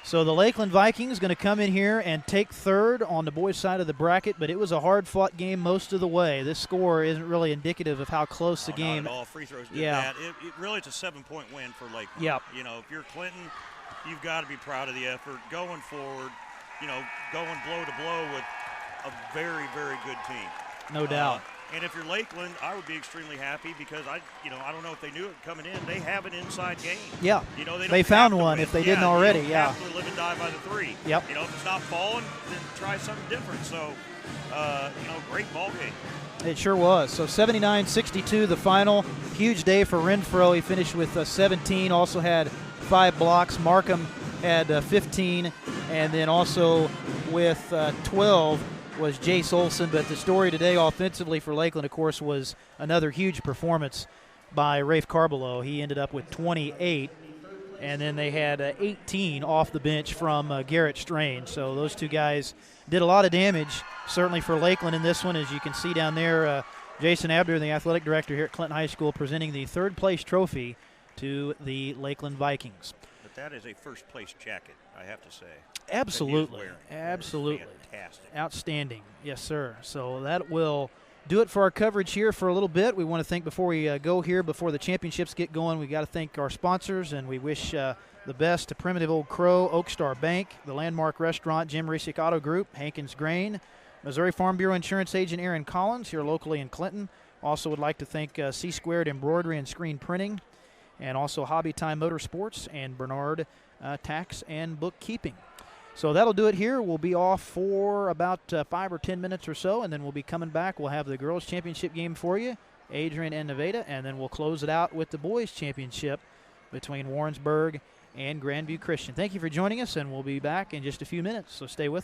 So the Lakeland Vikings going to come in here and take third on the boys' side of the bracket, but it was a hard-fought game most of the way. This score isn't really indicative of how close the game. Not at all. Free throws did that. It really is a 7-point win for Lakeland. Yep. If you're Clinton, you've got to be proud of the effort going forward. Going blow to blow with a very, very good team. No doubt. And if you're Lakeland, I would be extremely happy because I don't know if they knew it coming in. They have an inside game. Yeah. They found one if they didn't already. You don't have to live and die by the 3. Yep. If it's not falling, then try something different. So, great ball game. It sure was. So 79-62 the final. Huge day for Renfro. He finished with 17. Also had 5 blocks. Markham had 15, and then also with 12 was Jace Olson. But the story today offensively for Lakeland, of course, was another huge performance by Rafe Carbelow. He ended up with 28, and then they had 18 off the bench from Garrett Strange. So those two guys did a lot of damage, certainly for Lakeland in this one. As you can see down there, Jason Abner, the athletic director here at Clinton High School, presenting the third-place trophy to the Lakeland Vikings. But that is a first-place jacket, I have to say. Absolutely. Absolutely. Fantastic. Outstanding. Yes, sir. So that will do it for our coverage here for a little bit. We want to thank, before we go here, before the championships get going, we got to thank our sponsors, and we wish the best to Primitive Old Crow, Oak Star Bank, the Landmark Restaurant, Jim Risick Auto Group, Hankins Grain, Missouri Farm Bureau Insurance Agent Aaron Collins here locally in Clinton. Also would like to thank C-Squared Embroidery and Screen Printing, and also Hobby Time Motorsports and Bernard Tax and Bookkeeping. So that'll do it here. We'll be off for about 5 or 10 minutes or so, and then we'll be coming back. We'll have the girls' championship game for you, Adrian and Nevada, and then we'll close it out with the boys' championship between Warrensburg and Grandview Christian. Thank you for joining us, and we'll be back in just a few minutes, so stay with us.